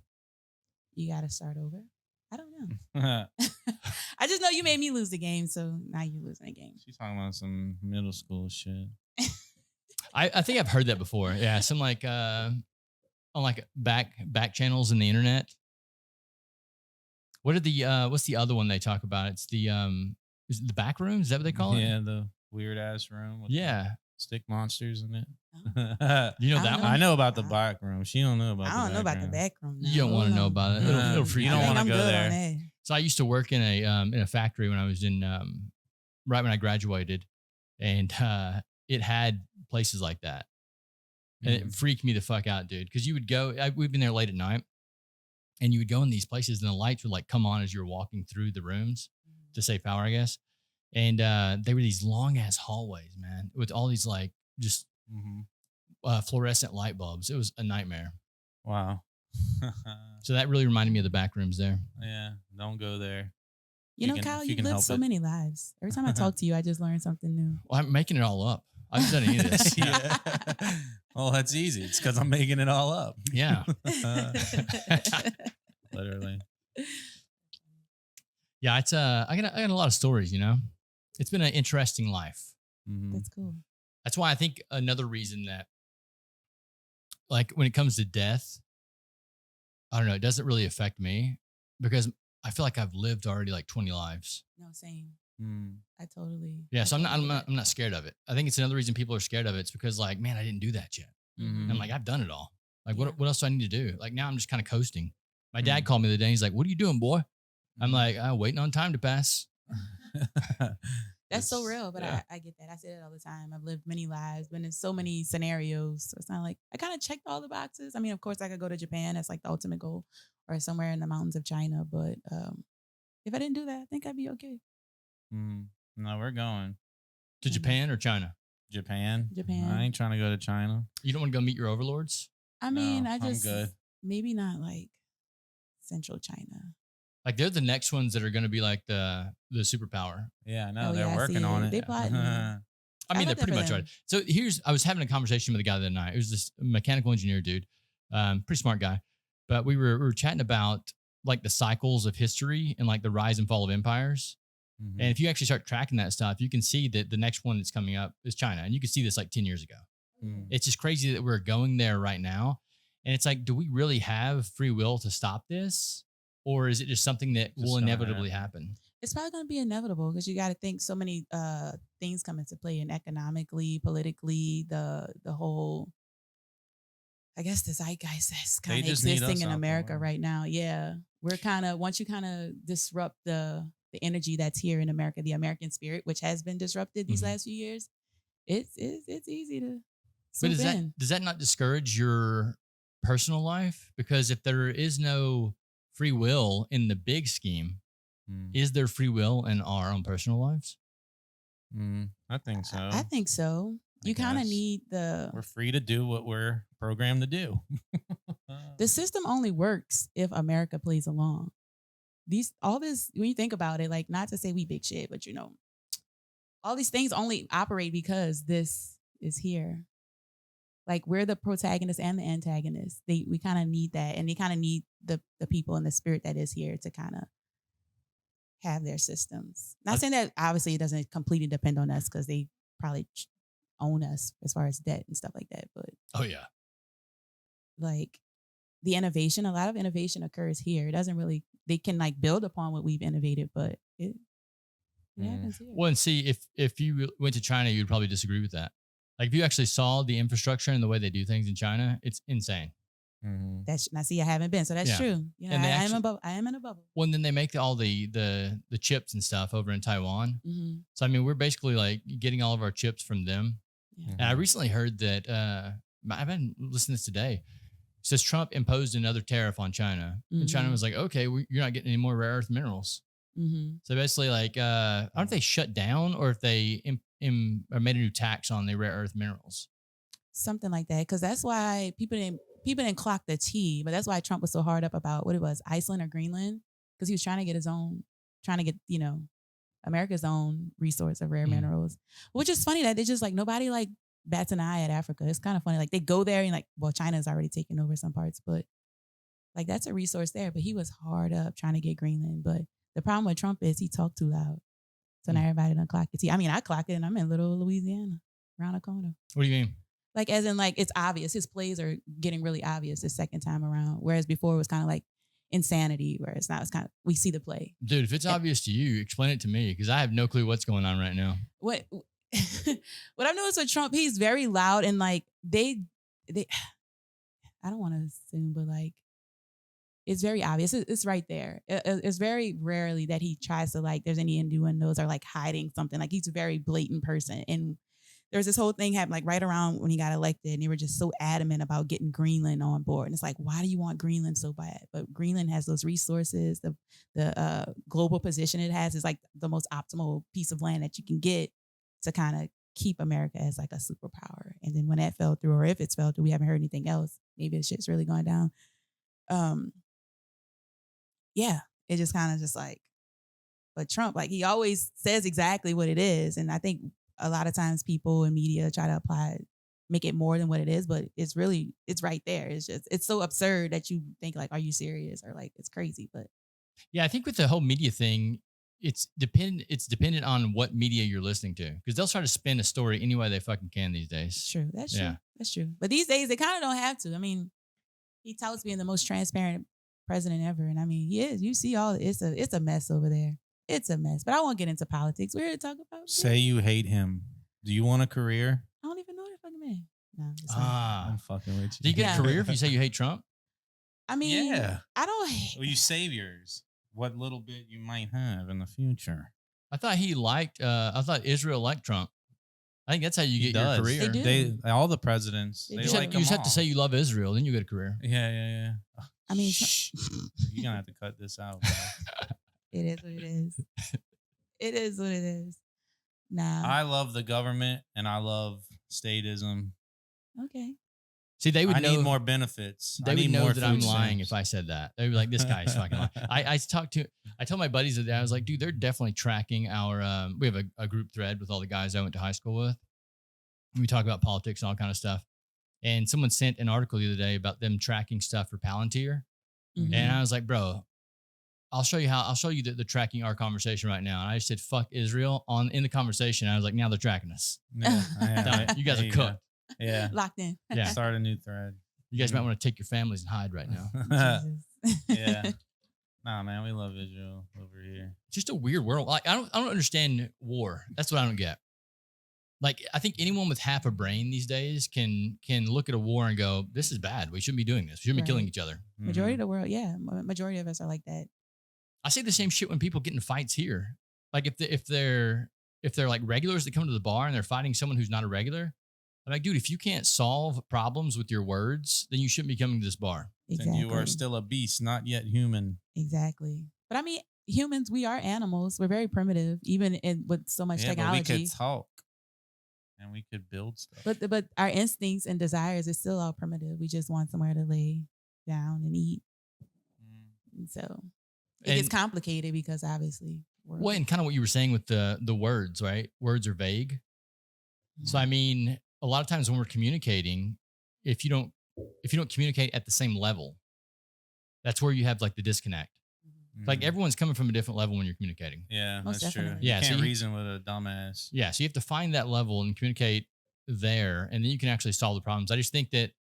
S3: You got to start over. I don't know. I just know you made me lose the game, so now you're losing the game.
S4: She's talking about some middle school shit.
S2: I think I've heard that before. Yeah, some like on like back channels in the internet. What are the what's the other one they talk about? It's the is it the back room? Is that what they call it?
S4: Yeah, the weird ass room with
S2: Yeah.
S4: the stick monsters in it.
S2: You know
S3: I
S2: that
S3: don't
S2: one?
S4: I know about the back room. She don't know about
S3: I don't know about the
S4: room.
S3: back room.
S2: You don't want to know about it. It'll freak
S4: You
S2: you
S4: don't
S2: out.
S4: wanna go there.
S3: That.
S2: So I used to work in a factory when I was in right when I graduated, and it had places like that, and it freaked me the fuck out, dude. Because you would go, we've been there late at night, and you would go in these places, and the lights would like come on as you were walking through the rooms to save power, I guess. And they were these long ass hallways, man, with all these like just fluorescent light bulbs. It was a nightmare.
S4: Wow.
S2: So that really reminded me of the back rooms there.
S4: Yeah, don't go there.
S3: You know, Kyle, you've lived so many lives. Every time I talk to you, I just learn something new.
S2: Well, I'm making it all up. I haven't done any of this.
S4: Yeah. Well, that's easy. It's because I'm making it all up.
S2: Yeah.
S4: Literally.
S2: Yeah, it's I got a lot of stories, you know. It's been an interesting life.
S4: Mhm.
S3: That's cool.
S2: That's why I think another reason that like when it comes to death, I don't know, it doesn't really affect me because I feel like I've lived already like 20 lives.
S3: No, same.
S4: Mm.
S3: I totally.
S2: Yeah,
S3: I
S2: so I'm
S3: totally
S2: not scared of it. I think it's another reason people are scared of it. It's because like, man, I didn't do that yet.
S4: Mhm.
S2: And I'm like, I've done it all. Like,
S3: Yeah.
S2: what else do I need to do? Like now I'm just kind of coasting. My dad called me the other day. He's like, "What are you doing, boy?" I'm like, waiting on time to pass.
S3: That's so
S4: It's-
S3: real, but
S4: yeah.
S3: I get that. I say it all the time. I've lived many lives, been in so many scenarios. So it's not like I kind of checked all the boxes. I mean, of course, I could go to Japan. That's like the ultimate goal, or somewhere in the mountains of China. But If I didn't do that, I think I'd be okay.
S4: No, we're going
S2: to Japan or China.
S4: Japan.
S3: Japan.
S4: I ain't trying to go to China.
S2: You don't want to go meet your overlords?
S3: I mean,
S4: No,
S3: I'm
S4: good.
S3: Maybe not like central China.
S2: Like they're the next ones that are going to be like the superpower.
S4: Yeah, I know.
S3: Oh,
S4: they're
S3: yeah, I
S4: working
S3: see
S4: on
S3: it.
S4: it.
S3: They plotting.
S2: I
S3: I
S2: mean, they're
S3: love that
S2: pretty
S3: for
S2: much
S3: them.
S2: right. So I was having a conversation with a guy the other night. It was this mechanical engineer dude, pretty smart guy. But we were chatting about like the cycles of history and like the rise and fall of empires.
S4: Mhm.
S2: And if you actually start tracking that stuff, you can see that the next one that's coming up is China. And you can see this like 10 years ago.
S4: Mm.
S2: It's just crazy that we're going there right now. And it's like, do we really have free will to stop this? Or is it just something that will
S4: gonna
S2: inevitably happen?
S3: It's probably going to be inevitable because you got to think so many things come into play, and economically, politically, the whole, I guess the zeitgeist that's kind of
S4: just need
S3: existing
S4: us
S3: in
S4: out
S3: America
S4: there.
S3: right now. Yeah, we're kind of, once you kind of disrupt the energy that's here in America, the American spirit, which has been disrupted these
S4: Mhm.
S3: last few years, it's easy to
S2: But
S3: swoop in.
S2: does that not discourage your personal life? Because if there is no free will in the big scheme,
S4: Mm.
S2: is there free will in our own personal lives?
S4: I think so.
S3: I think so.
S4: I
S3: You kind of
S4: guess.
S3: need
S4: We're free to do what we're programmed to do.
S3: the system only works if America plays along. All this, when you think about it, like, not to say we big shit, but all these things only operate because this is here. Like, we're the protagonist and the antagonist. We kind of need that, and they kind of need the people and the spirit that is here to kind of have their systems. Not saying that obviously it doesn't completely depend on us because they probably own us as far as debt and stuff like that. But
S2: Oh, yeah.
S3: like the innovation, a lot of innovation occurs here. It doesn't really, they can like build upon what we've innovated, but it happens here.
S2: Well, and see, if you went to China, you'd probably disagree with that. Like if you actually saw the infrastructure and the way they do things in China, it's insane.
S4: Mm-hmm.
S3: Now see, I haven't been, so that's
S2: Yeah.
S3: true.
S2: And
S3: I am in a bubble.
S2: Well, and then they make all the chips and stuff over in Taiwan.
S3: Mm-hmm.
S2: So I mean, we're basically like getting all of our chips from them.
S3: Yeah.
S2: And I recently heard that I've been listening to this today. It says Trump imposed another tariff on China, and China
S3: Mhm.
S2: was like, "Okay, you're not getting any more rare earth minerals."
S3: Mm-hmm.
S2: So basically, like, I don't know if they shut down or if they or made a new tax on the rare earth minerals.
S3: Something like that, because that's why people didn't clock the T, but that's why Trump was so hard up about what it was, Iceland or Greenland, because he was trying to get America's own resource of rare minerals, which is funny that they just like nobody like bats an eye at Africa. It's kind of funny, like they go there and like, well, China's already taken over some parts, but like that's a resource there. But he was hard up trying to get Greenland. But the problem with Trump is he talked too loud, so now everybody done clocked the T. I mean, I clocked it, and I'm in little Louisiana, around the corner.
S2: What do you mean?
S3: Like, as in, like, it's obvious. His plays are getting really obvious this second time around. Whereas before it was kind of like insanity, whereas now it's kind of, we see the play.
S2: Dude, if it's obvious to you, explain it to me because I have no clue what's going on right now.
S3: What I've noticed with Trump, he's very loud and like they I don't want to assume, but like it's very obvious. It's right there. It's very rarely that he tries to like, there's any innuendos or like hiding something. Like he's a very blatant person. And there's this whole thing happened like right around when he got elected, and they were just so adamant about getting Greenland on board. And it's like, why do you want Greenland so bad? But Greenland has those resources. The global position it has is like the most optimal piece of land that you can get to kind of keep America as like a superpower. And then when that fell through, or if it's fell through, we haven't heard anything else. Maybe the shit's really going down. Yeah, it just kind of just like, but Trump, like he always says exactly what it is. And I think a lot of times people in media try to make it more than what it is, but it's right there. It's so absurd that you think like, are you serious? Or like, it's crazy. But
S2: yeah, I think with the whole media thing, it's dependent on what media you're listening to because they'll try to spin a story any way they fucking can these days.
S3: true. That's true. That's true. But these days they kind of don't have to. I mean, he touts being the most transparent president ever. And I mean, he is. You see it's a mess over there. It's a mess. But I won't get into politics. We're here to talk about
S4: Say you hate him. Do you want a career?
S3: I don't even know that fucking man. No, I'm just
S4: I'm fucking with
S2: Do
S4: you.
S2: you get a career if you say you hate Trump?
S3: I mean,
S4: Yeah.
S3: I don't hate.
S4: Well, you save yours. What little bit you might have in the future.
S2: I thought I thought Israel liked Trump. I think that's how you get your career.
S3: They do.
S4: All the presidents.
S3: They
S4: They
S3: do.
S2: You
S4: like
S2: just
S4: them
S2: have to
S4: all.
S2: say you love Israel, then you get a career.
S4: Yeah.
S3: I mean,
S4: Shh. You're gonna have to cut this out. Bro.
S3: It is what it is. It is what it is. Nah.
S4: I love the government and I love statism.
S3: Okay.
S2: See, they would
S4: I
S2: know
S4: need more benefits.
S2: They
S4: I
S2: would
S4: need
S2: know
S4: more
S2: that I'm
S4: food
S2: lying
S4: stamps.
S2: if I said that. They'd be like, "This guy's fucking lying." I told my buddies that I was like, "Dude, they're definitely tracking our." We have a group thread with all the guys I went to high school with. We talk about politics and all kind of stuff. And someone sent an article the other day about them tracking stuff for Palantir,
S3: Mhm.
S2: and I was like, "Bro, I'll show you how. I'll show you the tracking our conversation right now." And I just said, "Fuck Israel" in the conversation. I was like, "Now they're tracking us.
S4: Yeah,
S2: You guys
S4: there
S2: are
S4: go.
S2: cooked.
S4: Yeah.
S3: Locked in.
S2: Yeah.
S4: Start a new thread.
S2: You guys might want to take your families and hide right now."
S3: Jesus.
S4: Yeah. Nah, man, we love Israel over here.
S2: It's just a weird world. Like I don't understand war. That's what I don't get. Like I think anyone with half a brain these days can look at a war and go, "This is bad. We shouldn't be doing this. We shouldn't be killing
S3: Right.
S2: each other."
S3: Majority of the world, yeah. Majority of us are like that.
S2: I say the same shit when people get in fights here. Like if they're like regulars that come to the bar and they're fighting someone who's not a regular, I'm like, dude, if you can't solve problems with your words, then you shouldn't be coming to this bar.
S3: Exactly.
S4: And you are still a beast, not yet human.
S3: Exactly. But I mean, humans, we are animals. We're very primitive, even with so much
S4: Yeah, but
S3: technology.
S4: we could talk and we could build stuff.
S3: But our instincts and desires is still all primitive. We just want somewhere to lay down and eat. And so it gets
S2: And-
S3: complicated because obviously
S2: Well, and kind of what you were saying with the words, right? Words are vague. So I mean, a lot of times when we're communicating, if you don't communicate at the same level, that's where you have like the disconnect. Like
S4: Mhm.
S2: everyone's coming from a different level when you're communicating.
S4: Yeah,
S3: Most
S4: that's true.
S3: definitely.
S2: Yeah,
S4: You
S2: so
S4: can't
S2: you-
S4: reason with a dumbass.
S2: Yeah, so you have to find that level and communicate there, and then you can actually solve the problems. I just think that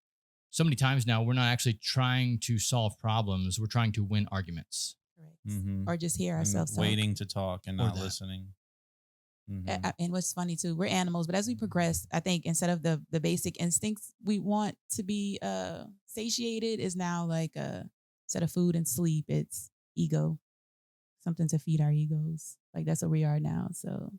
S2: so many times now we're not actually trying to solve problems; we're trying to win arguments.
S3: correct.
S4: Mhm.
S3: Or just hear
S4: And
S3: ourselves talk.
S4: waiting to talk and
S2: Or
S4: not
S2: that.
S4: listening. Mhm.
S3: And what's funny too, we're animals, but as we progress, I think instead of the basic instincts we want to be satiated is now like instead of food and sleep, it's ego, something to feed our egos. Like that's what we are now. So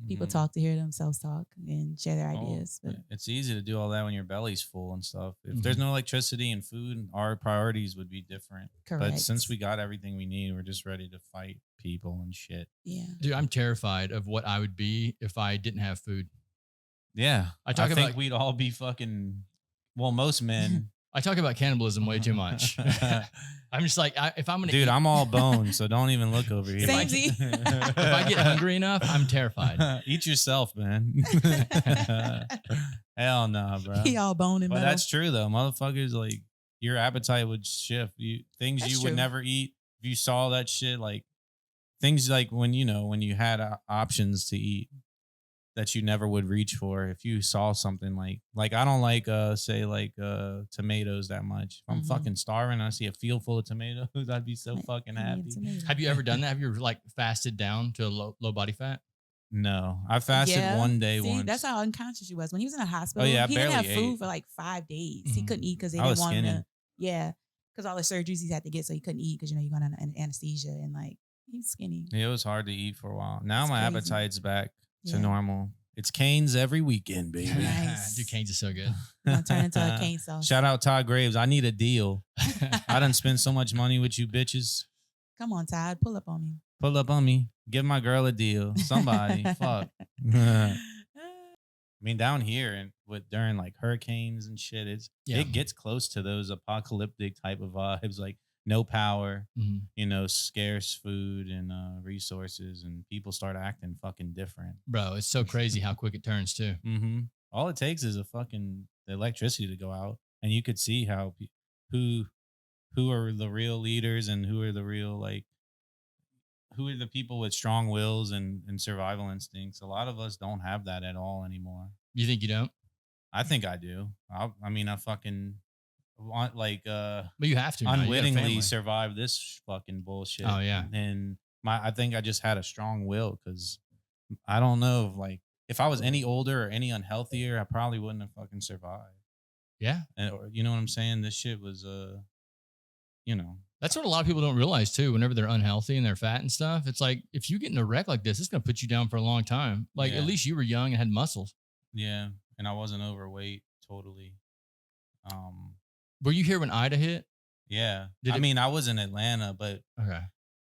S3: people
S4: Mhm.
S3: talk to hear themselves talk and share their
S4: Oh,
S3: ideas. But
S4: it's easy to do all that when your belly's full and stuff. If there's no electricity and food, our priorities would be different.
S3: correct.
S4: But since we got everything we need, we're just ready to fight people and shit.
S3: yeah,
S2: Dude, I'm terrified of what I would be if I didn't have food.
S4: Yeah.
S2: I talk
S4: think
S2: about-
S4: we'd all be fucking, well, most men.
S2: I talk about cannibalism way too much. I'm just like, if I'm gonna
S4: Dude,
S2: eat,
S4: I'm all bone, so don't even look over here.
S3: Same Z.
S2: if I get hungry enough, I'm terrified.
S4: Eat yourself, man. Hell no, bro.
S3: he all bone and
S4: But
S3: metal.
S4: that's true though, motherfuckers. Like your appetite would shift. Things
S3: That's
S4: you
S3: true.
S4: would never eat if you saw that shit. Like things like when you had options to eat that you never would reach for. If you saw something like I don't like say like tomatoes that much. If I'm
S3: Mhm.
S4: fucking starving and I see a field full of tomatoes, I'd be so
S3: Like,
S4: fucking
S3: give me a
S4: happy.
S3: tomato.
S2: Have you ever done that? Have you ever like fasted down to a low body fat?
S4: No, I fasted
S3: Yeah.
S4: one day
S3: See,
S4: once.
S3: that's how unconscious you was when he was in the hospital.
S4: yeah, I
S3: he didn't have
S4: barely
S3: food
S4: ate.
S3: for like 5 days.
S2: Mhm.
S3: He couldn't eat because they
S4: I
S3: didn't
S4: was
S3: want him
S4: skinny.
S3: to. Yeah, because all the surgeries he had to get, so he couldn't eat because you're going on anesthesia and like he's skinny.
S4: Yeah, it was hard to eat for a while. Now
S3: It's
S4: my
S3: crazy.
S4: appetite's back to
S3: Yeah.
S4: normal. It's Cane's every weekend, baby.
S3: Nice.
S2: Dude, Cane's is so good.
S3: You're gonna turn into a cane sauce.
S4: Shout out Todd Graves. I need a deal. I done spent so much money with you bitches.
S3: Come on, Todd, pull up on me.
S4: Pull up on me. Give my girl a deal. Somebody. Fuck. I mean, down here and during like hurricanes and shit, it gets close to those apocalyptic type of vibes, like no power,
S2: Mhm.
S4: Scarce food and resources, and people start acting fucking different.
S2: Bro, it's so crazy how quick it turns too.
S4: Mm-hmm. All it takes is the electricity to go out, and you could see how who are the real leaders and who are the real who are the people with strong wills and survival instincts. A lot of us don't have that at all anymore.
S2: You think you don't?
S4: I think I do. I fucking want
S2: But you have to now. You got a
S4: unwittingly
S2: family.
S4: survive this fucking bullshit.
S2: Oh, yeah.
S4: And I think I just had a strong will because I don't know if I was any older or any unhealthier, I probably wouldn't have fucking survived.
S2: Yeah.
S4: Or, you know what I'm saying? This shit was
S2: That's what a lot of people don't realize too. Whenever they're unhealthy and they're fat and stuff, it's like if you get in a wreck like this, it's gonna put you down for a long time. Like
S4: Yeah.
S2: at least you were young and had muscles.
S4: yeah, and I wasn't overweight totally.
S2: Were you here when Ida hit?
S4: Yeah.
S2: Did
S4: I
S2: it-
S4: mean, I was in Atlanta, but
S2: Okay.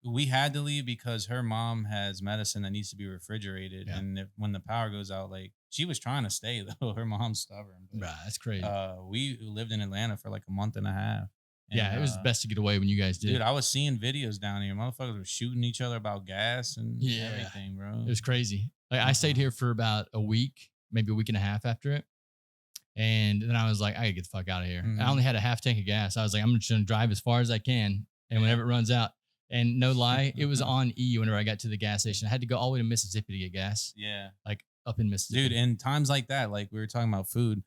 S4: we had to leave because her mom has medicine that needs to be refrigerated,
S2: Yeah.
S4: and when the power goes out, like she was trying to stay though. Her mom's stubborn. But,
S2: Right, that's crazy.
S4: we lived in Atlanta for like a month and a half.
S2: Yeah,
S4: And,
S2: it was best to get away when you guys did.
S4: dude, I was seeing videos down here. Motherfuckers were shooting each other about gas and
S2: Yeah.
S4: everything, bro.
S2: It was crazy. Like I stayed here for about a week, maybe a week and a half after it. And then I was like, I gotta get the fuck out of here.
S4: Mhm.
S2: I only had a half tank of gas. I was like, I'm just gonna drive as far as I can. And whenever it runs out, and no lie, it was on E whenever I got to the gas station. I had to go all the way to Mississippi to get gas.
S4: Yeah.
S2: Like up in Mississippi.
S4: Dude, in times like that, like we were talking about food,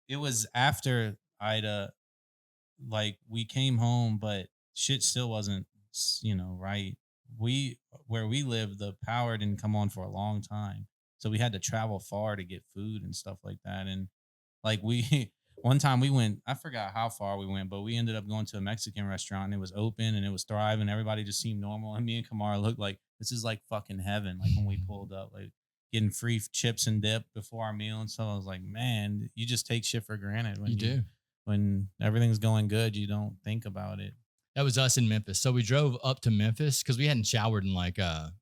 S4: it was after Ida, like we came home, but shit still wasn't, right. Where we live, the power didn't come on for a long time. So we had to travel far to get food and stuff like that. And like one time we went, I forgot how far we went, but we ended up going to a Mexican restaurant and it was open and it was thriving. Everybody just seemed normal. And me and Kamara looked like this is like fucking heaven. Like when we pulled up, like getting free chips and dip before our meal and stuff. I was like, man, you just take shit for granted when
S2: you do.
S4: When everything's going good, you don't think about it.
S2: That was us in Memphis. So we drove up to Memphis because we hadn't showered in like a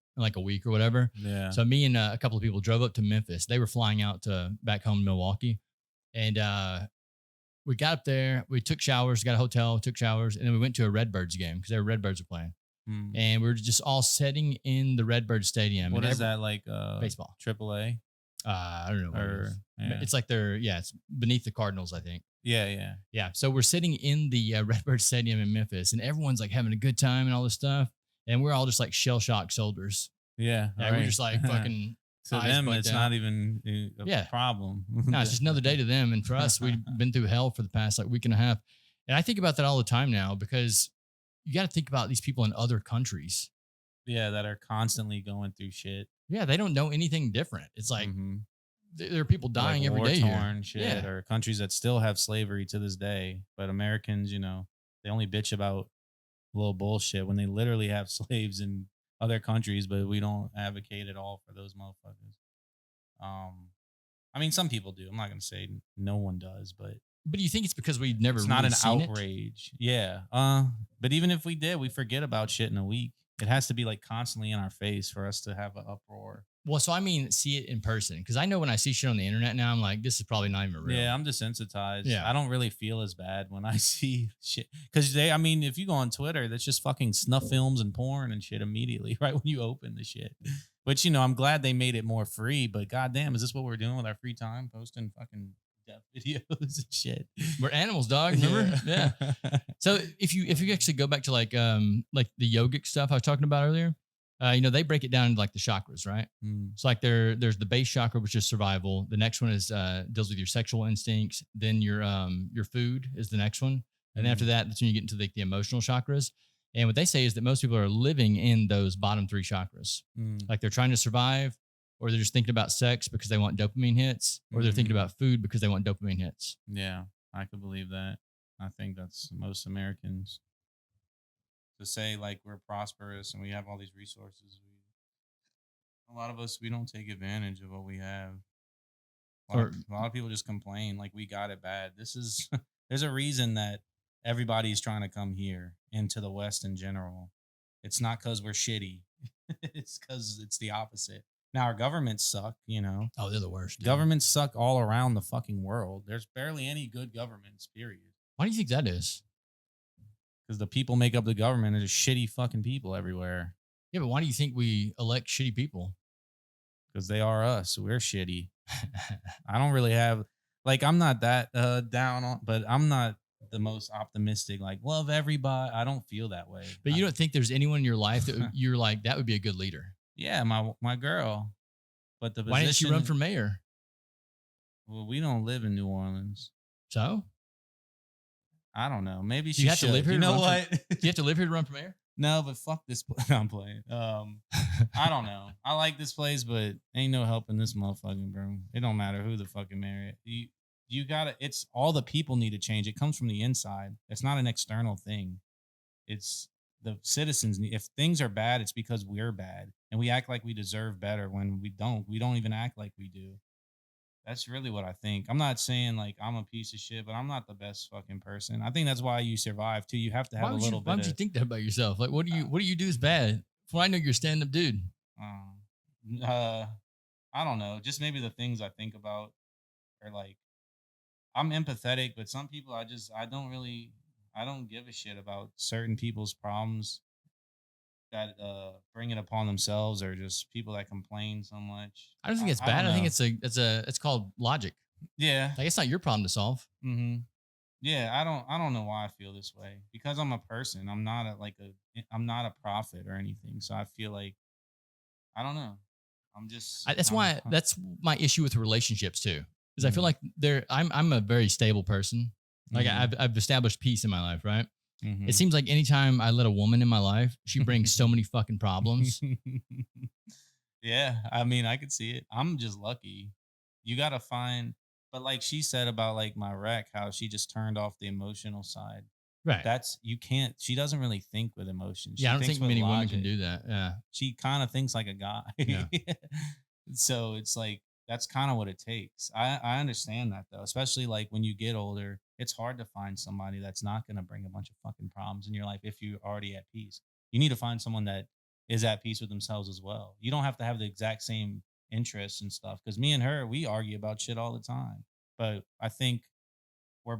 S2: week or whatever.
S4: Yeah.
S2: So me and a couple of people drove up to Memphis. They were flying out to back home to Milwaukee. And we got up there. We took showers, got a hotel, took showers. And then we went to a Redbirds game because their Redbirds were playing. And we were just all sitting in the Redbird Stadium.
S4: What is that like?
S2: Baseball.
S4: AAA?
S2: I don't know. What it is.
S4: Yeah.
S2: It's like it's beneath the Cardinals, I think.
S4: Yeah.
S2: Yeah. So we're sitting in the Redbird Stadium in Memphis, and everyone's like having a good time and all this stuff. And we're all just like shell shocked soldiers.
S4: Yeah.
S2: We're just like fucking.
S4: To them, it's not even a problem.
S2: No, it's just another day to them. And for us, we've been through hell for the past like week and a half. And I think about that all the time now because you got to think about these people in other countries.
S4: Yeah, that are constantly going through shit.
S2: Yeah, they don't know anything different. It's like there are people dying every day here.
S4: Shit, or countries that still have slavery to this day. But Americans, they only bitch about a little bullshit when they literally have slaves in other countries, but we don't advocate at all for those motherfuckers. I mean, some people do. I'm not gonna say no one does, but
S2: do you think it's because we've never?
S4: It's
S2: really
S4: not an
S2: seen
S4: outrage. Yeah. But even if we did, we forget about shit in a week. It has to be like constantly in our face for us to have an uproar.
S2: Well, so I mean, see it in person because I know when I see shit on the internet now, I'm like, this is probably not even real.
S4: Yeah, I'm desensitized.
S2: Yeah.
S4: I don't really feel as bad when I see shit because if you go on Twitter, that's just fucking snuff films and porn and shit immediately right when you open the shit. But I'm glad they made it more free. But goddamn, is this what we're doing with our free time? Posting fucking death videos and shit.
S2: We're animals, dog. Remember? Yeah. So if you actually go back to like the yogic stuff I was talking about earlier. They break it down into like the chakras, right? So like there's the base chakra, which is survival. The next one is deals with your sexual instincts. Then your food is the next one. And after that, that's when you get into like the emotional chakras. And what they say is that most people are living in those bottom three chakras. Like they're trying to survive, or they're just thinking about sex because they want dopamine hits, or they're thinking about food because they want dopamine hits.
S4: Yeah, I could believe that. I think that's most Americans. To say like we're prosperous and we have all these resources, a lot of us, we don't take advantage of what we have. A lot of people just complain like we got it bad. There's a reason that everybody's trying to come here and to the West in general. It's not because we're shitty. It's because it's the opposite. Now our governments suck,
S2: Oh, they're the worst. Dude.
S4: Governments suck all around the fucking world. There's barely any good governments, period.
S2: Why do you think that is?
S4: Because the people make up the government are just shitty fucking people everywhere.
S2: Yeah, but why do you think we elect shitty people?
S4: Because they are us. We're shitty. I don't really have, I'm not that down on, but I'm not the most optimistic, love everybody. I don't feel that way.
S2: But you don't think there's anyone in your life that you're like, that would be a good leader?
S4: Yeah, my girl. But the position,
S2: why didn't she run for mayor?
S4: Well, we don't live in New Orleans.
S2: So?
S4: I don't know. Maybe she
S2: you have
S4: should.
S2: To live here.
S4: You know what?
S2: Do you have to live here to run for mayor?
S4: No, but fuck this. I'm playing. I don't know. I like this place, but ain't no helping this motherfucking bro. It don't matter who the fucking mayor. You gotta. It's all the people need to change. It comes from the inside. It's not an external thing. It's the citizens. If things are bad, it's because we're bad, and we act like we deserve better when we don't. We don't even act like we do. That's really what I think. I'm not saying like I'm a piece of shit, but I'm not the best fucking person. I think that's why you survive too. You have to have a little
S2: Why
S4: bit
S2: would you
S4: of.
S2: think that about yourself? Like, what do you do is bad? Well, I know you're a stand up dude.
S4: Uh, I don't know. Just maybe the things I think about are like I'm empathetic, but some people I don't give a shit about certain people's problems that bring it upon themselves or just people that complain so much.
S2: I don't think it's
S4: I
S2: bad.
S4: don't
S2: I think
S4: know.
S2: it's called logic.
S4: Yeah.
S2: Like, it's not your problem to solve.
S4: Mm-hmm. Yeah, I don't know why I feel this way because I'm a person. I'm not a prophet or anything. So I feel like I don't know. I'm just
S2: That's my issue with relationships too. Because I feel
S4: mm,
S2: like I'm a very stable person. Like,
S4: mhm,
S2: I've established peace in my life, right? It
S4: mhm.
S2: seems like anytime I let a woman in my life, she brings so many fucking problems.
S4: Yeah, I mean, I could see it. I'm just lucky. You gotta find, but like she said about like my wreck, how she just turned off the emotional side.
S2: Right.
S4: That's you can't. She doesn't really think with emotion.
S2: Yeah,
S4: She
S2: I don't
S4: thinks
S2: think
S4: with
S2: many women can
S4: logic.
S2: do that. Yeah.
S4: She kind of thinks like a guy.
S2: Yeah.
S4: So it's like that's kind of what it takes. I understand that though, especially like when you get older, it's hard to find somebody that's not going to bring a bunch of fucking problems in your life if you're already at peace. You need to find someone that is at peace with themselves as well. You don't have to have the exact same interests and stuff because me and her, we argue about shit all the time. But I think we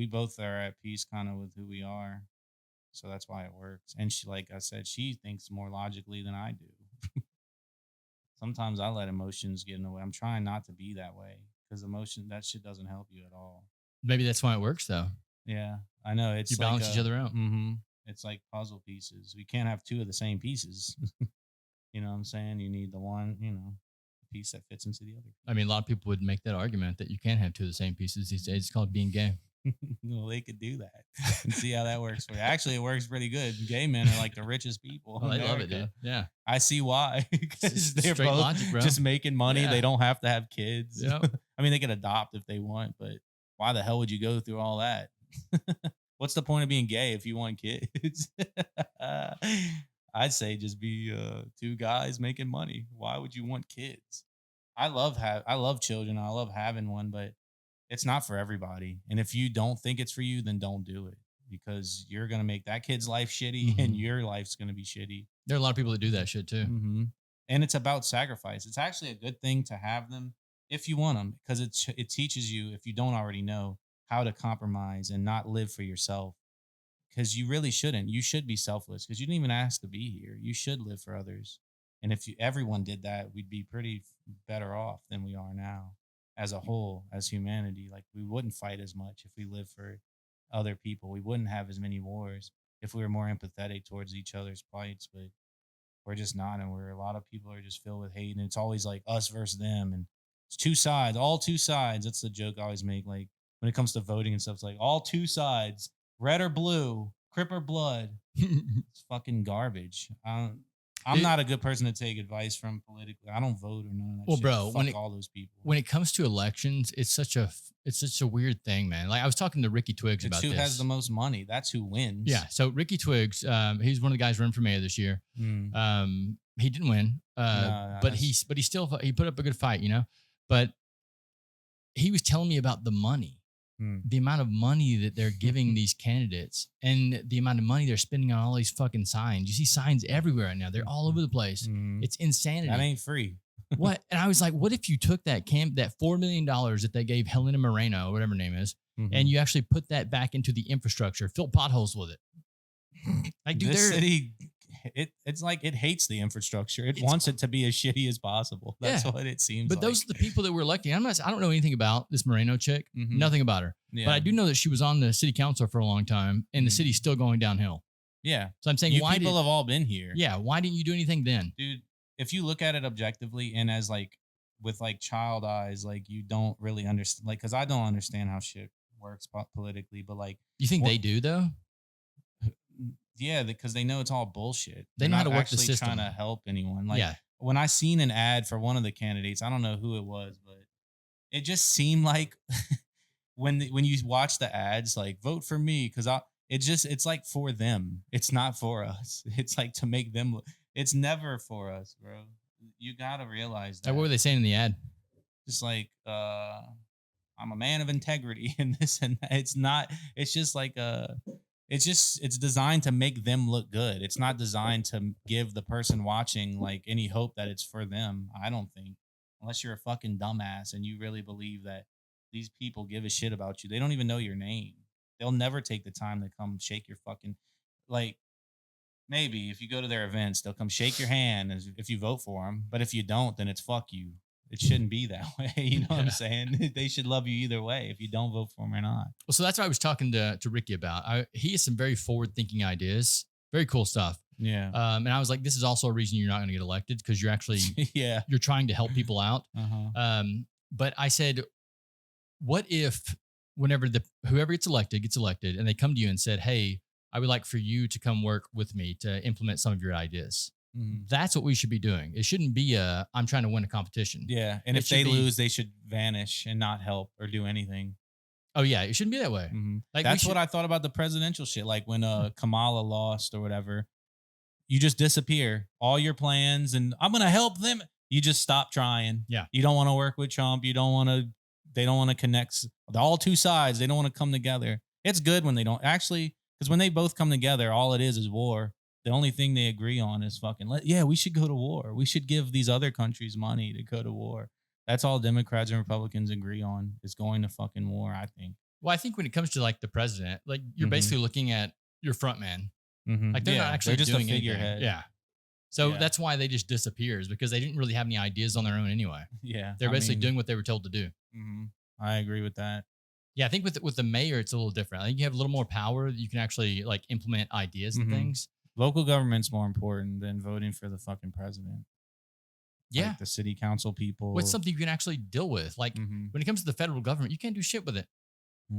S4: both are at peace kind of with who we are. So that's why it works. And she, like I said, she thinks more logically than I do. Sometimes I let emotions get in the way. I'm trying not to be that way because that shit doesn't help you at all.
S2: Maybe that's why it works though.
S4: Yeah, I know.
S2: You balance each other out.
S4: It's like puzzle pieces. We can't have two of the same pieces. You know what I'm saying? You need the one, the piece that fits into the other.
S2: I mean, a lot of people would make that argument that you can't have two of the same pieces these days. It's called being gay.
S4: Well, they could do that and see how that works for you. Actually, it works pretty good. Gay men are like the richest people.
S2: Oh,
S4: in
S2: they love it,
S4: America.
S2: dude. Yeah.
S4: I see why. Because they're
S2: Straight
S4: both
S2: logic, bro.
S4: just making money.
S2: Yeah.
S4: They don't have to have kids.
S2: Yep.
S4: I mean, they can adopt if they want, but why the hell would you go through all that? What's the point of being gay if you want kids? I'd say just be two guys making money. Why would you want kids? I love children. I love having one, but it's not for everybody. And if you don't think it's for you, then don't do it because you're gonna make that kid's life shitty and your life's gonna be shitty.
S2: There are a lot of people that do that shit too.
S4: And it's about sacrifice. It's actually a good thing to have them if you want them because it teaches you, if you don't already know, how to compromise and not live for yourself because you really shouldn't. You should be selfless because you didn't even ask to be here. You should live for others. And if everyone did that, we'd be pretty better off than we are now as a whole, as humanity. Like we wouldn't fight as much if we lived for other people. We wouldn't have as many wars if we were more empathetic towards each other's plights. But we're just not, and a lot of people are just filled with hate, and it's always like us versus them, and it's two sides, all two sides. That's the joke I always make. Like when it comes to voting and stuff, it's like all two sides, red or blue, Crip or blood. It's fucking garbage. I'm not a good person to take advice from politically. I don't vote or none of that.
S2: Well,
S4: shit.
S2: bro,
S4: Fuck all those people.
S2: When it comes to elections, it's such a weird thing, man. Like I was talking to Ricky Twigs
S4: It's
S2: about
S4: who
S2: this.
S4: has the most money. That's who wins.
S2: Yeah. So Ricky Twigs, he's one of the guys running for mayor this year. He didn't win, but he put up a good fight, But he was telling me about the money. The amount of money that they're giving these candidates and the amount of money they're spending on all these fucking signs. You see signs everywhere right now. They're all over the place. It's insanity.
S4: That ain't free.
S2: What? And I was like, what if you took that $4 million that they gave Helena Moreno, or whatever her name is, and you actually put that back into the infrastructure, fill potholes with it? Like, dude,
S4: this city, it's like it hates the infrastructure. It wants it to be as shitty as possible. That's what it seems
S2: But
S4: like.
S2: those are the people that we're electing. I don't know anything about this Moreno chick. Nothing about her.
S4: Yeah.
S2: But I do know that she was on the city council for a long time, and the city's still going downhill.
S4: Yeah.
S2: So I'm saying,
S4: people have all been here.
S2: Yeah. Why didn't you do anything then?
S4: Dude, if you look at it objectively and as like with like child eyes, like you don't really understand, like, because I don't understand how shit works politically, but like,
S2: you think they do though?
S4: Yeah, because they know it's all bullshit.
S2: They know how to work the
S4: system.
S2: system.
S4: Trying to help anyone. Like when I seen an ad for one of the candidates, I don't know who it was, but it just seemed like when you watch the ads, like vote for me, because it's like for them. It's not for us. It's like to make them. It's never for us, bro. You gotta realize that.
S2: What were they saying in the ad?
S4: just like I'm a man of integrity and this and that. It's not. It's just like it's designed to make them look good. It's not designed to give the person watching like any hope that it's for them. I don't think, unless you're a fucking dumbass and you really believe that these people give a shit about you. They don't even know your name. They'll never take the time to come shake your fucking like. Maybe if you go to their events, they'll come shake your hand if you vote for them. But if you don't, then it's fuck you. It shouldn't be that way. You know what I'm saying? They should love you either way if you don't vote for them or not.
S2: Well, so that's what I was talking to Ricky about. He has some very forward thinking ideas, very cool stuff.
S4: Yeah.
S2: And I was like, this is also a reason you're not going to get elected because you're actually
S4: yeah.
S2: you're trying to help people out.
S4: Uh-huh.
S2: But I said, what if whenever whoever gets elected, and they come to you and said, hey, I would like for you to come work with me to implement some of your ideas.
S4: Mhm.
S2: That's what we should be doing. It shouldn't be I'm trying to win a competition.
S4: Yeah. And
S2: It
S4: if they
S2: should be-
S4: lose, they should vanish and not help or do anything.
S2: Oh yeah, it shouldn't be that way.
S4: Mhm.
S2: Like,
S4: That's
S2: we
S4: what
S2: should-
S4: I thought about the presidential shit. Like when Kamala lost or whatever, you just disappear. All your plans and I'm going to help them. You just stop trying.
S2: Yeah.
S4: You don't want to work with Trump. They don't want to connect. All two sides. They don't want to come together. It's good when they don't actually, because when they both come together, all it is war. The only thing they agree on is fucking, we should go to war. We should give these other countries money to go to war. That's all Democrats and Republicans agree on is going to fucking war, I think.
S2: Well, I think when it comes to like the president, like you're
S4: Mhm.
S2: basically looking at your front man.
S4: Mm-hmm.
S2: Like they're not actually
S4: just
S2: doing
S4: a figurehead.
S2: anything. Yeah. So
S4: Yeah.
S2: that's why they just disappears because they didn't really have any ideas on their own anyway.
S4: Yeah.
S2: They're basically doing what they were told to do.
S4: I agree with that.
S2: Yeah, I think with the mayor, it's a little different. I think you have a little more power. You can actually like implement ideas and
S4: Mhm.
S2: things.
S4: Local government's more important than voting for the fucking president.
S2: Yeah.
S4: Like the city council people.
S2: What's something you can actually deal with? Like
S4: Mhm.
S2: when it comes to the federal government, you can't do shit with it.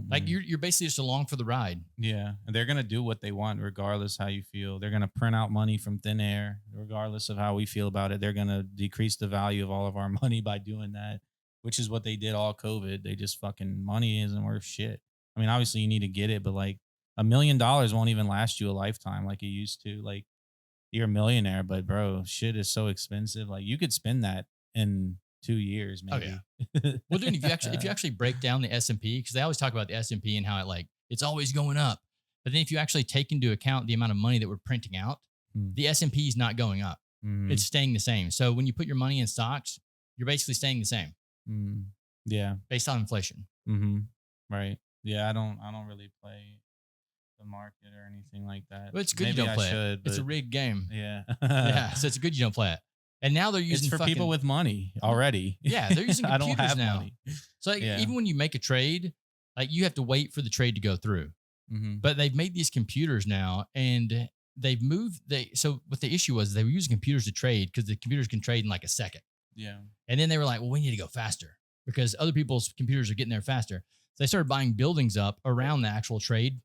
S2: Like
S4: Mm-mm.
S2: you're basically just along for the ride.
S4: Yeah. And they're gonna do what they want regardless how you feel. They're gonna print out money from thin air, regardless of how we feel about it. They're gonna decrease the value of all of our money by doing that, which is what they did all COVID. They just fucking money isn't worth shit. I mean, obviously you need to get it, but like $1 million won't even last you a lifetime like it used to. Like you're a millionaire, but bro, shit is so expensive. Like you could spend that in 2 years, maybe.
S2: Oh, yeah. Well, dude, if you actually break down the S&P, because they always talk about the S&P and how it's always going up. But then if you actually take into account the amount of money that we're printing out, the S&P is not going up.
S4: Mhm.
S2: It's staying the same. So when you put your money in stocks, you're basically staying the same
S4: Yeah.
S2: based on inflation.
S4: Right. Yeah. I don't really play the market or anything like that.
S2: But it's good
S4: Maybe
S2: you don't
S4: I
S2: play
S4: should,
S2: it. It's a
S4: but
S2: rigged game.
S4: yeah.
S2: Yeah, so it's good you don't play it. And now they're
S4: It's
S2: using
S4: for people with money already.
S2: Yeah, they're using
S4: I
S2: computers
S4: don't have
S2: now.
S4: money.
S2: So like,
S4: Yeah.
S2: even when you make a trade, like you have to wait for the trade to go through. But they've made these computers now, and they've moved. So what the issue was, they were using computers to trade because the computers can trade in like a second.
S4: Yeah.
S2: And then they were like, well, we need to go faster because other people's computers are getting there faster. So they started buying buildings up around the actual trade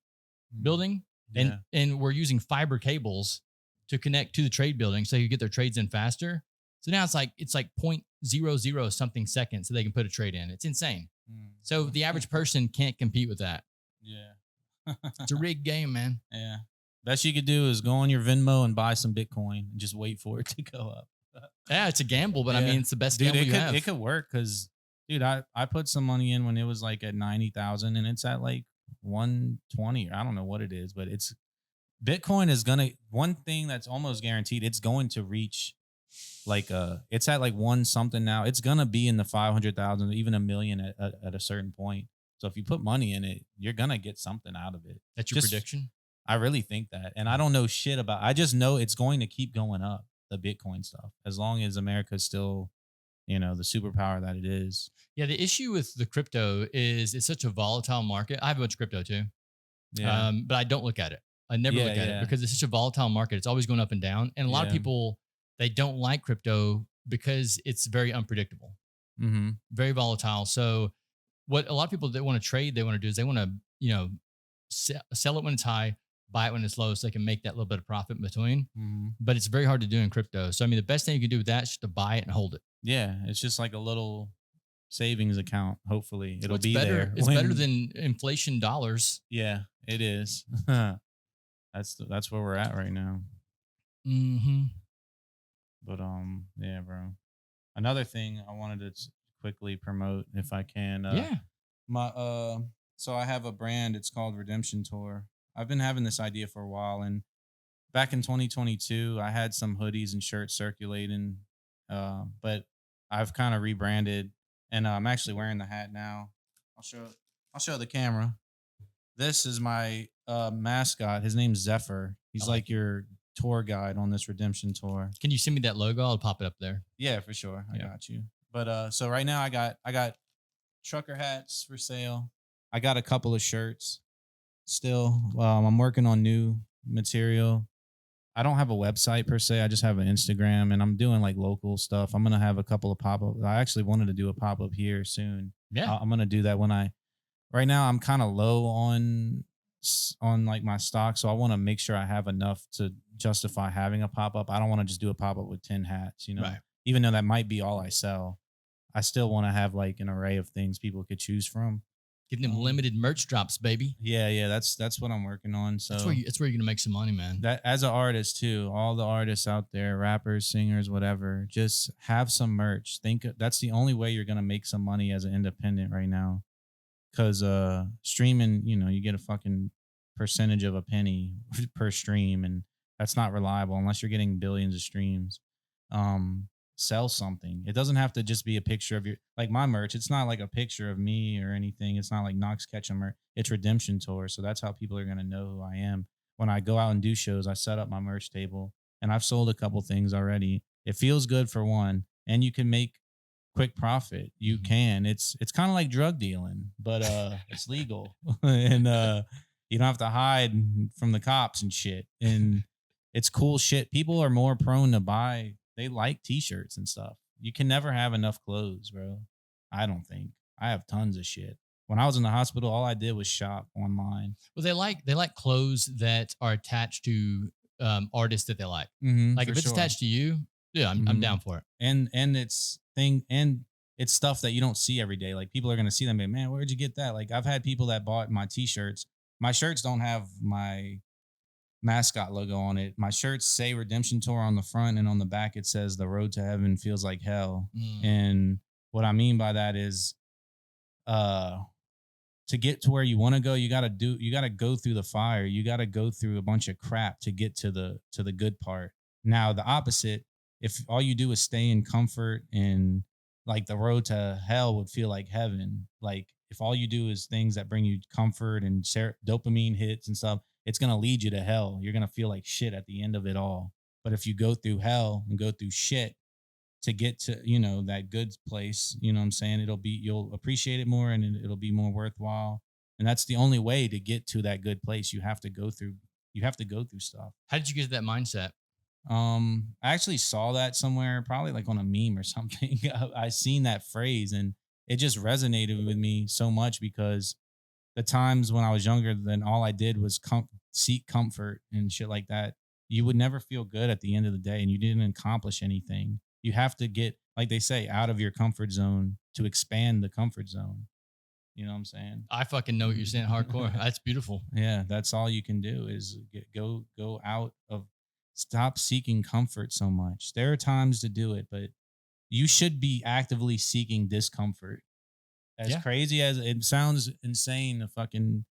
S2: building,
S4: Yeah.
S2: and we're using fiber cables to connect to the trade building so you get their trades in faster. So now it's like 0.00 something seconds so they can put a trade in. It's insane. So the average person can't compete with that.
S4: Yeah.
S2: It's a rigged game, man.
S4: Yeah. Best you could do is go on your Venmo and buy some Bitcoin and just wait for it to go up.
S2: Yeah, it's a gamble, but I
S4: Yeah.
S2: mean, it's the best
S4: Dude,
S2: gamble
S4: it
S2: you
S4: could
S2: have.
S4: it could work because, dude, I put some money in when it was like at 90,000 and it's at like 120. I don't know what it is, but it's Bitcoin is gonna one thing that's almost guaranteed. It's going to reach like it's at like one something now. It's gonna be in the 500,000, even $1 million at a certain point. So if you put money in it, you're gonna get something out of it.
S2: That's your
S4: Just-
S2: prediction?
S4: I really think that, and I don't know shit about. I just know it's going to keep going up. The Bitcoin stuff, as long as America's still, the superpower that it is.
S2: Yeah, the issue with the crypto is it's such a volatile market. I have a bunch of crypto too,
S4: Yeah,
S2: but I don't look at it. I never
S4: Yeah,
S2: look at
S4: yeah.
S2: it because it's such a volatile market. It's always going up and down. And a lot of
S4: Yeah.
S2: people, they don't like crypto because it's very unpredictable,
S4: mm-hmm.
S2: very volatile. So what a lot of people that want to trade, they want to do is they want to, sell it when it's high, buy it when it's low so they can make that little bit of profit in between.
S4: Mm-hmm.
S2: But it's very hard to do in crypto. So, I mean, the best thing you can do with that is just to buy it and hold it.
S4: Yeah, it's just like a little savings account. Hopefully, it'll
S2: It's
S4: be
S2: better.
S4: there.
S2: It's better than inflation dollars.
S4: Yeah, it is. That's where we're at right now.
S2: Mm-hmm.
S4: But yeah, bro. Another thing I wanted to quickly promote if I can.
S2: Yeah.
S4: So I have a brand. It's called Redemption Tour. I've been having this idea for a while, and back in 2022, I had some hoodies and shirts circulating, but I've kind of rebranded, and I'm actually wearing the hat now. I'll show the camera. This is my mascot. His name's Zephyr. He's like your tour guide on this Redemption Tour.
S2: Can you send me that logo? I'll pop it up there.
S4: Yeah, for sure. I got you. But so right now I got trucker hats for sale. I got a couple of shirts still. I'm working on new material. I don't have a website per se. I just have an Instagram, and I'm doing like local stuff. I'm gonna have a couple of pop-ups. I actually wanted to do a pop-up here soon.
S2: Yeah.
S4: I'm gonna do that right now I'm kind of low on like my stock, so I want to make sure I have enough to justify having a pop-up. I don't want to just do a pop-up with 10 hats,
S2: Right.
S4: Even though that might be all I sell. I still want to have like an array of things people could choose from.
S2: Give them limited merch drops, baby.
S4: Yeah, that's what I'm working on. So
S2: that's where you're gonna make some money, man.
S4: that as an artist too, all the artists out there, rappers, singers, whatever, just have some merch. That's the only way you're gonna make some money as an independent right now. Cause streaming, you get a fucking percentage of a penny per stream, and that's not reliable unless you're getting billions of streams. Sell something. It doesn't have to just be a picture of like my merch. It's not like a picture of me or anything. It's not like Knox Ketchum it's Redemption Tour. So that's how people are gonna know who I am. When I go out and do shows, I set up my merch table, and I've sold a couple things already. It feels good for one, and you can make quick profit. You can. It's kind of like drug dealing, but it's legal, and you don't have to hide from the cops and shit. And it's cool shit. People are more prone to buy. They like t-shirts and stuff. You can never have enough clothes, bro. I don't think. I have tons of shit. When I was in the hospital, all I did was shop online.
S2: Well, they like clothes that are attached to artists that they like. Like if it's attached to you, yeah, I'm down for it.
S4: And it's stuff that you don't see every day. Like people are gonna see them, and man, where'd you get that? Like I've had people that bought my t-shirts. My shirts don't have my mascot logo on it. My shirts say Redemption Tour on the front, and on the back it says the road to heaven feels like hell. And what I mean by that is to get to where you want to go, you gotta go through the fire. You gotta go through a bunch of crap to get to the good part. Now the opposite, if all you do is stay in comfort, and like the road to hell would feel like heaven. Like if all you do is things that bring you comfort and dopamine hits and stuff, it's going to lead you to hell. You're going to feel like shit at the end of it all. But if you go through hell and go through shit to get to, that good place, you know what I'm saying? You'll appreciate it more, and it'll be more worthwhile. And that's the only way to get to that good place. You have to go through stuff.
S2: How did you get to that mindset?
S4: I actually saw that somewhere, probably like on a meme or something. I seen that phrase, and it just resonated with me so much, because the times when I was younger, then all I did was seek comfort and shit like that. You would never feel good at the end of the day, and you didn't accomplish anything. You have to get, like they say, out of your comfort zone to expand the comfort zone. You know what I'm saying?
S2: I fucking know what you're saying. Hardcore. That's beautiful.
S4: Yeah, that's all you can do is go out of. Stop seeking comfort so much. There are times to do it, but you should be actively seeking discomfort. As crazy as it sounds insane to fucking,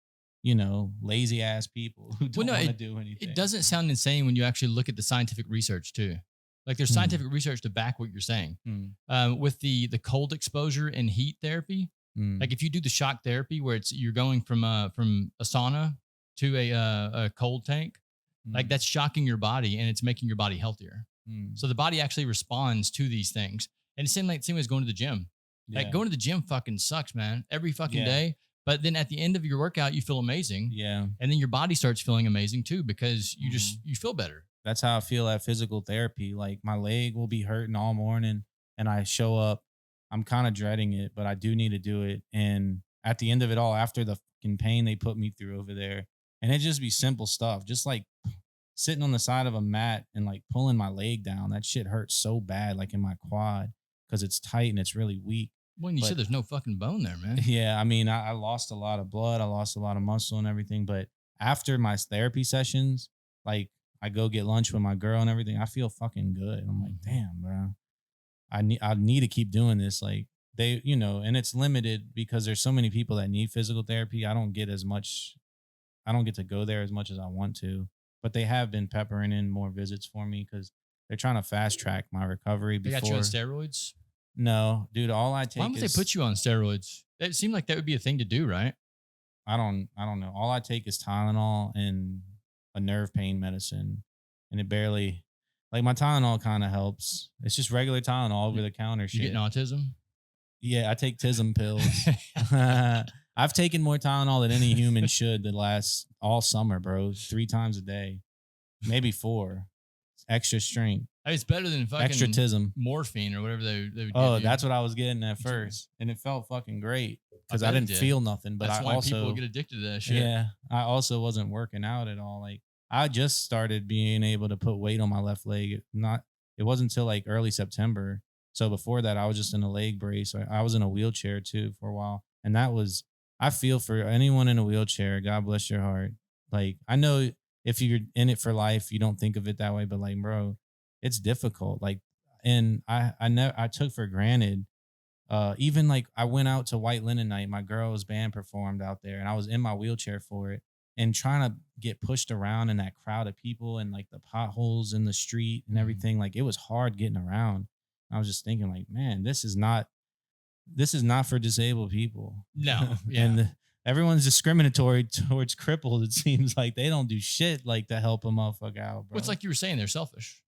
S4: lazy ass people who don't want to do anything.
S2: It doesn't sound insane when you actually look at the scientific research too. Like there's scientific research to back what you're saying. With the cold exposure and heat therapy, like if you do the shock therapy where you're going from a sauna to a cold tank, like that's shocking your body, and it's making your body healthier. So the body actually responds to these things. And same way as going to the gym. Like going to the gym fucking sucks, man. Every fucking day. But then at the end of your workout, you feel amazing. Yeah. And then your body starts feeling amazing too, because you feel better.
S4: That's how I feel at physical therapy. Like my leg will be hurting all morning, and I show up. I'm kind of dreading it, but I do need to do it. And at the end of it all, after the fucking pain they put me through over there, and it just be simple stuff, just like sitting on the side of a mat and like pulling my leg down. That shit hurts so bad, like in my quad, because it's tight and it's really weak.
S2: Well, you said there's no fucking bone there, man.
S4: Yeah, I mean, I lost a lot of blood. I lost a lot of muscle and everything. But after my therapy sessions, like I go get lunch with my girl and everything, I feel fucking good. I'm like, damn, bro. I need to keep doing this. Like they, you know, and it's limited because there's so many people that need physical therapy. I don't get to go there as much as I want to, but they have been peppering in more visits for me because they're trying to fast track my recovery
S2: They got you on
S4: before.
S2: steroids?
S4: No, dude, all I
S2: Why
S4: take
S2: would they
S4: is
S2: put you on steroids? It seemed like that would be a thing to do, right?
S4: I don't know. All I take is Tylenol and a nerve pain medicine, and it barely like my Tylenol kind of helps. It's just regular Tylenol over the counter
S2: You
S4: shit.
S2: getting autism?
S4: Yeah, I take Tism pills. I've taken more Tylenol than any human should the last all summer, bro. 3 times a day, maybe 4. Extra strength,
S2: It's better than fucking
S4: extra Tism.
S2: morphine or whatever they would
S4: Oh,
S2: give you.
S4: that's what I was getting at first, and it felt fucking great because I
S2: bet it
S4: didn't
S2: did.
S4: feel nothing. But
S2: That's
S4: I
S2: why
S4: also
S2: people get addicted to that shit.
S4: yeah, I also wasn't working out at all. Like I just started being able to put weight on my left leg. It wasn't until like early September. So before that, I was just in a leg brace. I was in a wheelchair too for a while, and I feel for anyone in a wheelchair. God bless your heart. Like I know if you're in it for life, you don't think of it that way, but like, bro, it's difficult. Like, and I took for granted. Even like I went out to White Linen Night, my girl's band performed out there, and I was in my wheelchair for it and trying to get pushed around in that crowd of people and like the potholes in the street and everything. Like it was hard getting around. I was just thinking, like, man, this is not for disabled people.
S2: No, yeah.
S4: And everyone's discriminatory towards crippled. It seems like they don't do shit like to help a motherfucker out, bro.
S2: Well, it's like you were saying, they're selfish.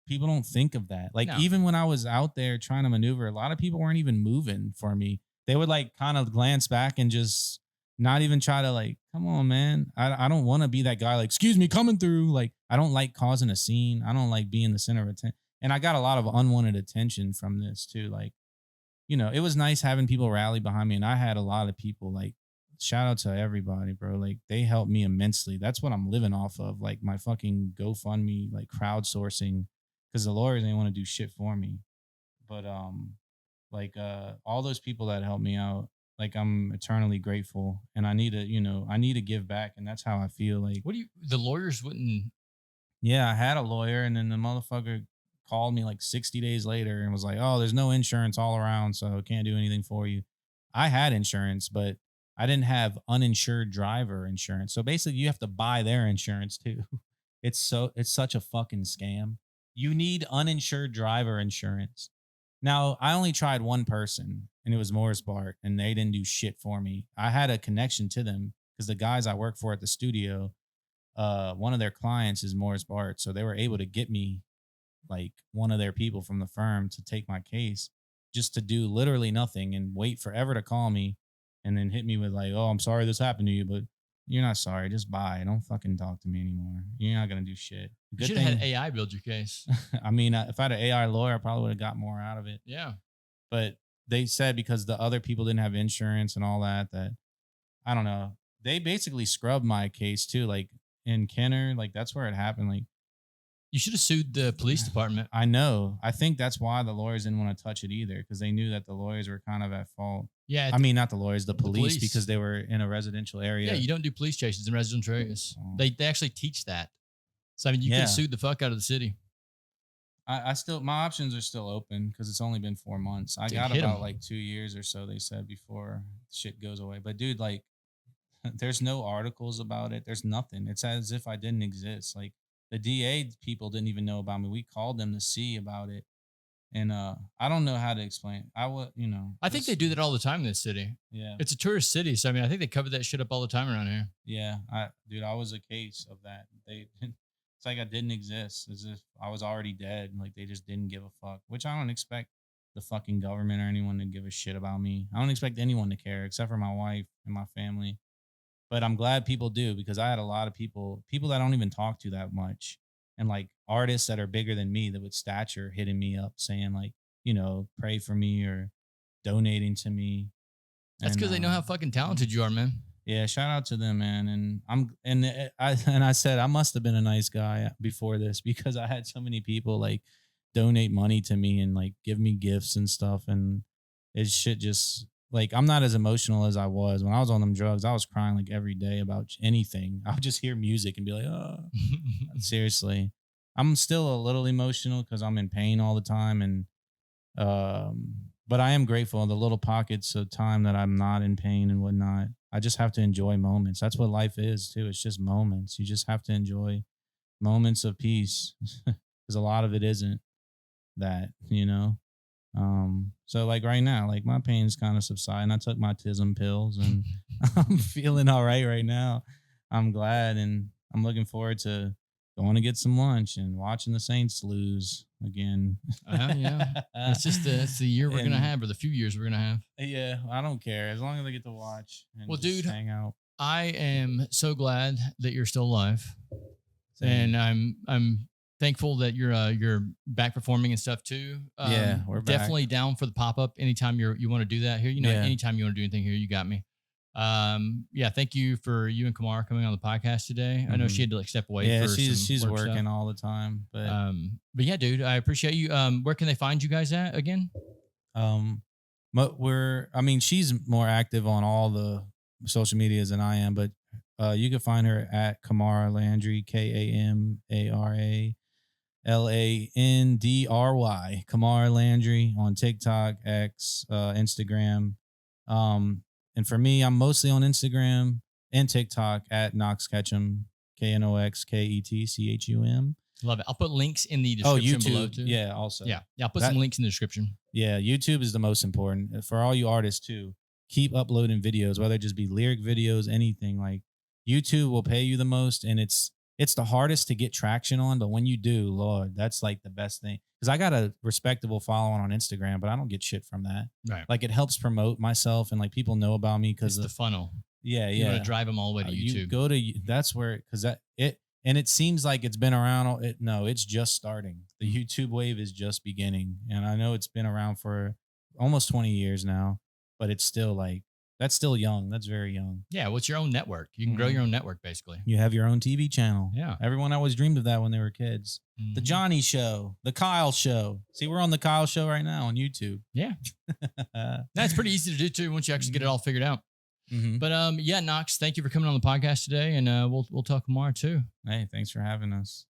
S4: People don't think of that. Like
S2: No.
S4: even when I was out there trying to maneuver, a lot of people weren't even moving for me. They would like kind of glance back and just not even try to like, come on, man. I don't want to be that guy. Like, excuse me, coming through. Like, I don't like causing a scene. I don't like being the center of attention. And I got a lot of unwanted attention from this too. Like, you know, it was nice having people rally behind me, and I had a lot of people like. Shout out to everybody, bro. Like they helped me immensely. That's what I'm living off of. Like my fucking GoFundMe, like crowdsourcing, because the lawyers ain't want to do shit for me. But all those people that helped me out, like I'm eternally grateful, and I need to give back, and that's how I feel. Like
S2: The lawyers wouldn't.
S4: yeah, I had a lawyer, and then the motherfucker called me like 60 days later and was like, "Oh, there's no insurance all around, so can't do anything for you." I had insurance, but I didn't have uninsured driver insurance. So basically, you have to buy their insurance too. It's such a fucking scam. You need uninsured driver insurance. Now, I only tried one person, and it was Morris Bart, and they didn't do shit for me. I had a connection to them because the guys I work for at the studio, one of their clients is Morris Bart, so they were able to get me like one of their people from the firm to take my case just to do literally nothing and wait forever to call me and then hit me with like, "Oh, I'm sorry this happened to you, but you're not sorry. Just bye. Don't fucking talk to me anymore. You're not gonna do shit."
S2: You should have had AI build your case.
S4: I mean, if I had an AI lawyer, I probably would have got more out of it.
S2: Yeah.
S4: But they said because the other people didn't have insurance and all that I don't know. They basically scrubbed my case too. Like in Kenner, like that's where it happened. Like
S2: You should have sued the police department.
S4: I know. I think that's why the lawyers didn't want to touch it either, because they knew that the lawyers were kind of at fault.
S2: Yeah.
S4: I mean, not the lawyers, the police,
S2: police.
S4: because they were in a residential area.
S2: Yeah, you don't do police chases in residential areas.
S4: Oh.
S2: They actually teach that. So I mean, you could have sued the fuck out of the city.
S4: I still, my options are still open because it's only been 4 months. I got about like 2 years or so, they said, before shit goes away. But dude, like, there's no articles about it. There's nothing. It's as if I didn't exist. Like the DA people didn't even know about me. We called them to see about it. And I don't know how to explain.
S2: I think they do that all the time in this city.
S4: Yeah.
S2: It's a tourist city. So I mean, I think they cover that shit up all the time around here.
S4: Yeah. I was a case of that. It's like I didn't exist, as if I was already dead. Like they just didn't give a fuck, which I don't expect the fucking government or anyone to give a shit about me. I don't expect anyone to care except for my wife and my family. But I'm glad people do, because I had a lot of people that I don't even talk to that much, and like artists that are bigger than me that with stature hitting me up saying like, pray for me or donating to me.
S2: That's because they know how fucking talented you are, man.
S4: Yeah, shout out to them, man. And I said I must have been a nice guy before this, because I had so many people like donate money to me and like give me gifts and stuff, and it's shit just like I'm not as emotional as I was when I was on them drugs. I was crying like every day about anything. I would just hear music and be like, "Oh." Seriously, I'm still a little emotional because I'm in pain all the time, and but I am grateful in the little pockets of time that I'm not in pain and whatnot. I just have to enjoy moments. That's what life is too. It's just moments. You just have to enjoy moments of peace because a lot of it isn't that, you know. So like right now, like my pain's kind of subsiding. I took my tism pills and I'm feeling all right now. I'm glad, and I'm looking forward to going to get some lunch and watching the Saints lose again.
S2: Yeah, it's just it's the year we're gonna
S4: And-
S2: have, or the few years we're gonna have.
S4: Yeah, I don't care as long as I get to watch. And
S2: Well,
S4: just
S2: dude,
S4: hang out.
S2: I am so glad that you're still alive,
S4: Same.
S2: and I'm thankful that you're back performing and stuff too.
S4: Yeah, we're back.
S2: definitely down for the pop up anytime you want to do that here. You know,
S4: Yeah.
S2: anytime you want to do anything here, you got me. Yeah, thank you for you and Kamara coming on the podcast today. I know
S4: Mhm.
S2: she had to like step away.
S4: Yeah,
S2: for
S4: she's
S2: some work
S4: working
S2: stuff.
S4: all the time, but
S2: But yeah, dude, I appreciate you. Where can they find you guys at again?
S4: but I mean, she's more active on all the social medias than I am, but you can find her at Kamara Landry, KAMARA LANDRY, Kamara Landry on TikTok, X, Instagram. And for me, I'm mostly on Instagram and TikTok at Knox Ketchum, KNOXKETCHUM.
S2: Love it. I'll put links in the
S4: Oh,
S2: description below
S4: YouTube.
S2: too.
S4: Yeah, also.
S2: Yeah. I'll put
S4: That-
S2: some links in the description.
S4: Yeah, YouTube is the most important for all you artists too. Keep uploading videos, whether it just be lyric videos, anything. Like YouTube will pay you the most, and it's the hardest to get traction on. But when you do, Lord, that's like the best thing. Because I got a respectable following on Instagram, but I don't get shit from that.
S2: Right.
S4: Like it helps promote myself, and like people know about me
S2: It's
S4: because
S2: the funnel.
S4: yeah,
S2: You want
S4: yeah.
S2: to drive them all the way to
S4: You
S2: YouTube.
S4: go to that's where because that it. And it seems like it's been around. No, it's just starting. The YouTube wave is just beginning. And I know it's been around for almost 20 years now, but it's still like, that's still young. That's very young.
S2: Yeah. What's your own network? You can grow
S4: Mhm.
S2: your own network basically.
S4: You have your own TV channel.
S2: Yeah.
S4: Everyone always dreamed of that when they were kids. The
S2: Mhm.
S4: Johnny Show, the Kyle Show. See, we're on the Kyle Show right now on YouTube.
S2: Yeah. That's pretty easy to do too once you actually get it all figured out.
S4: Mhm.
S2: But yeah, Knox, thank you for coming on the podcast today, and we'll talk tomorrow too.
S4: Hey, thanks for having us.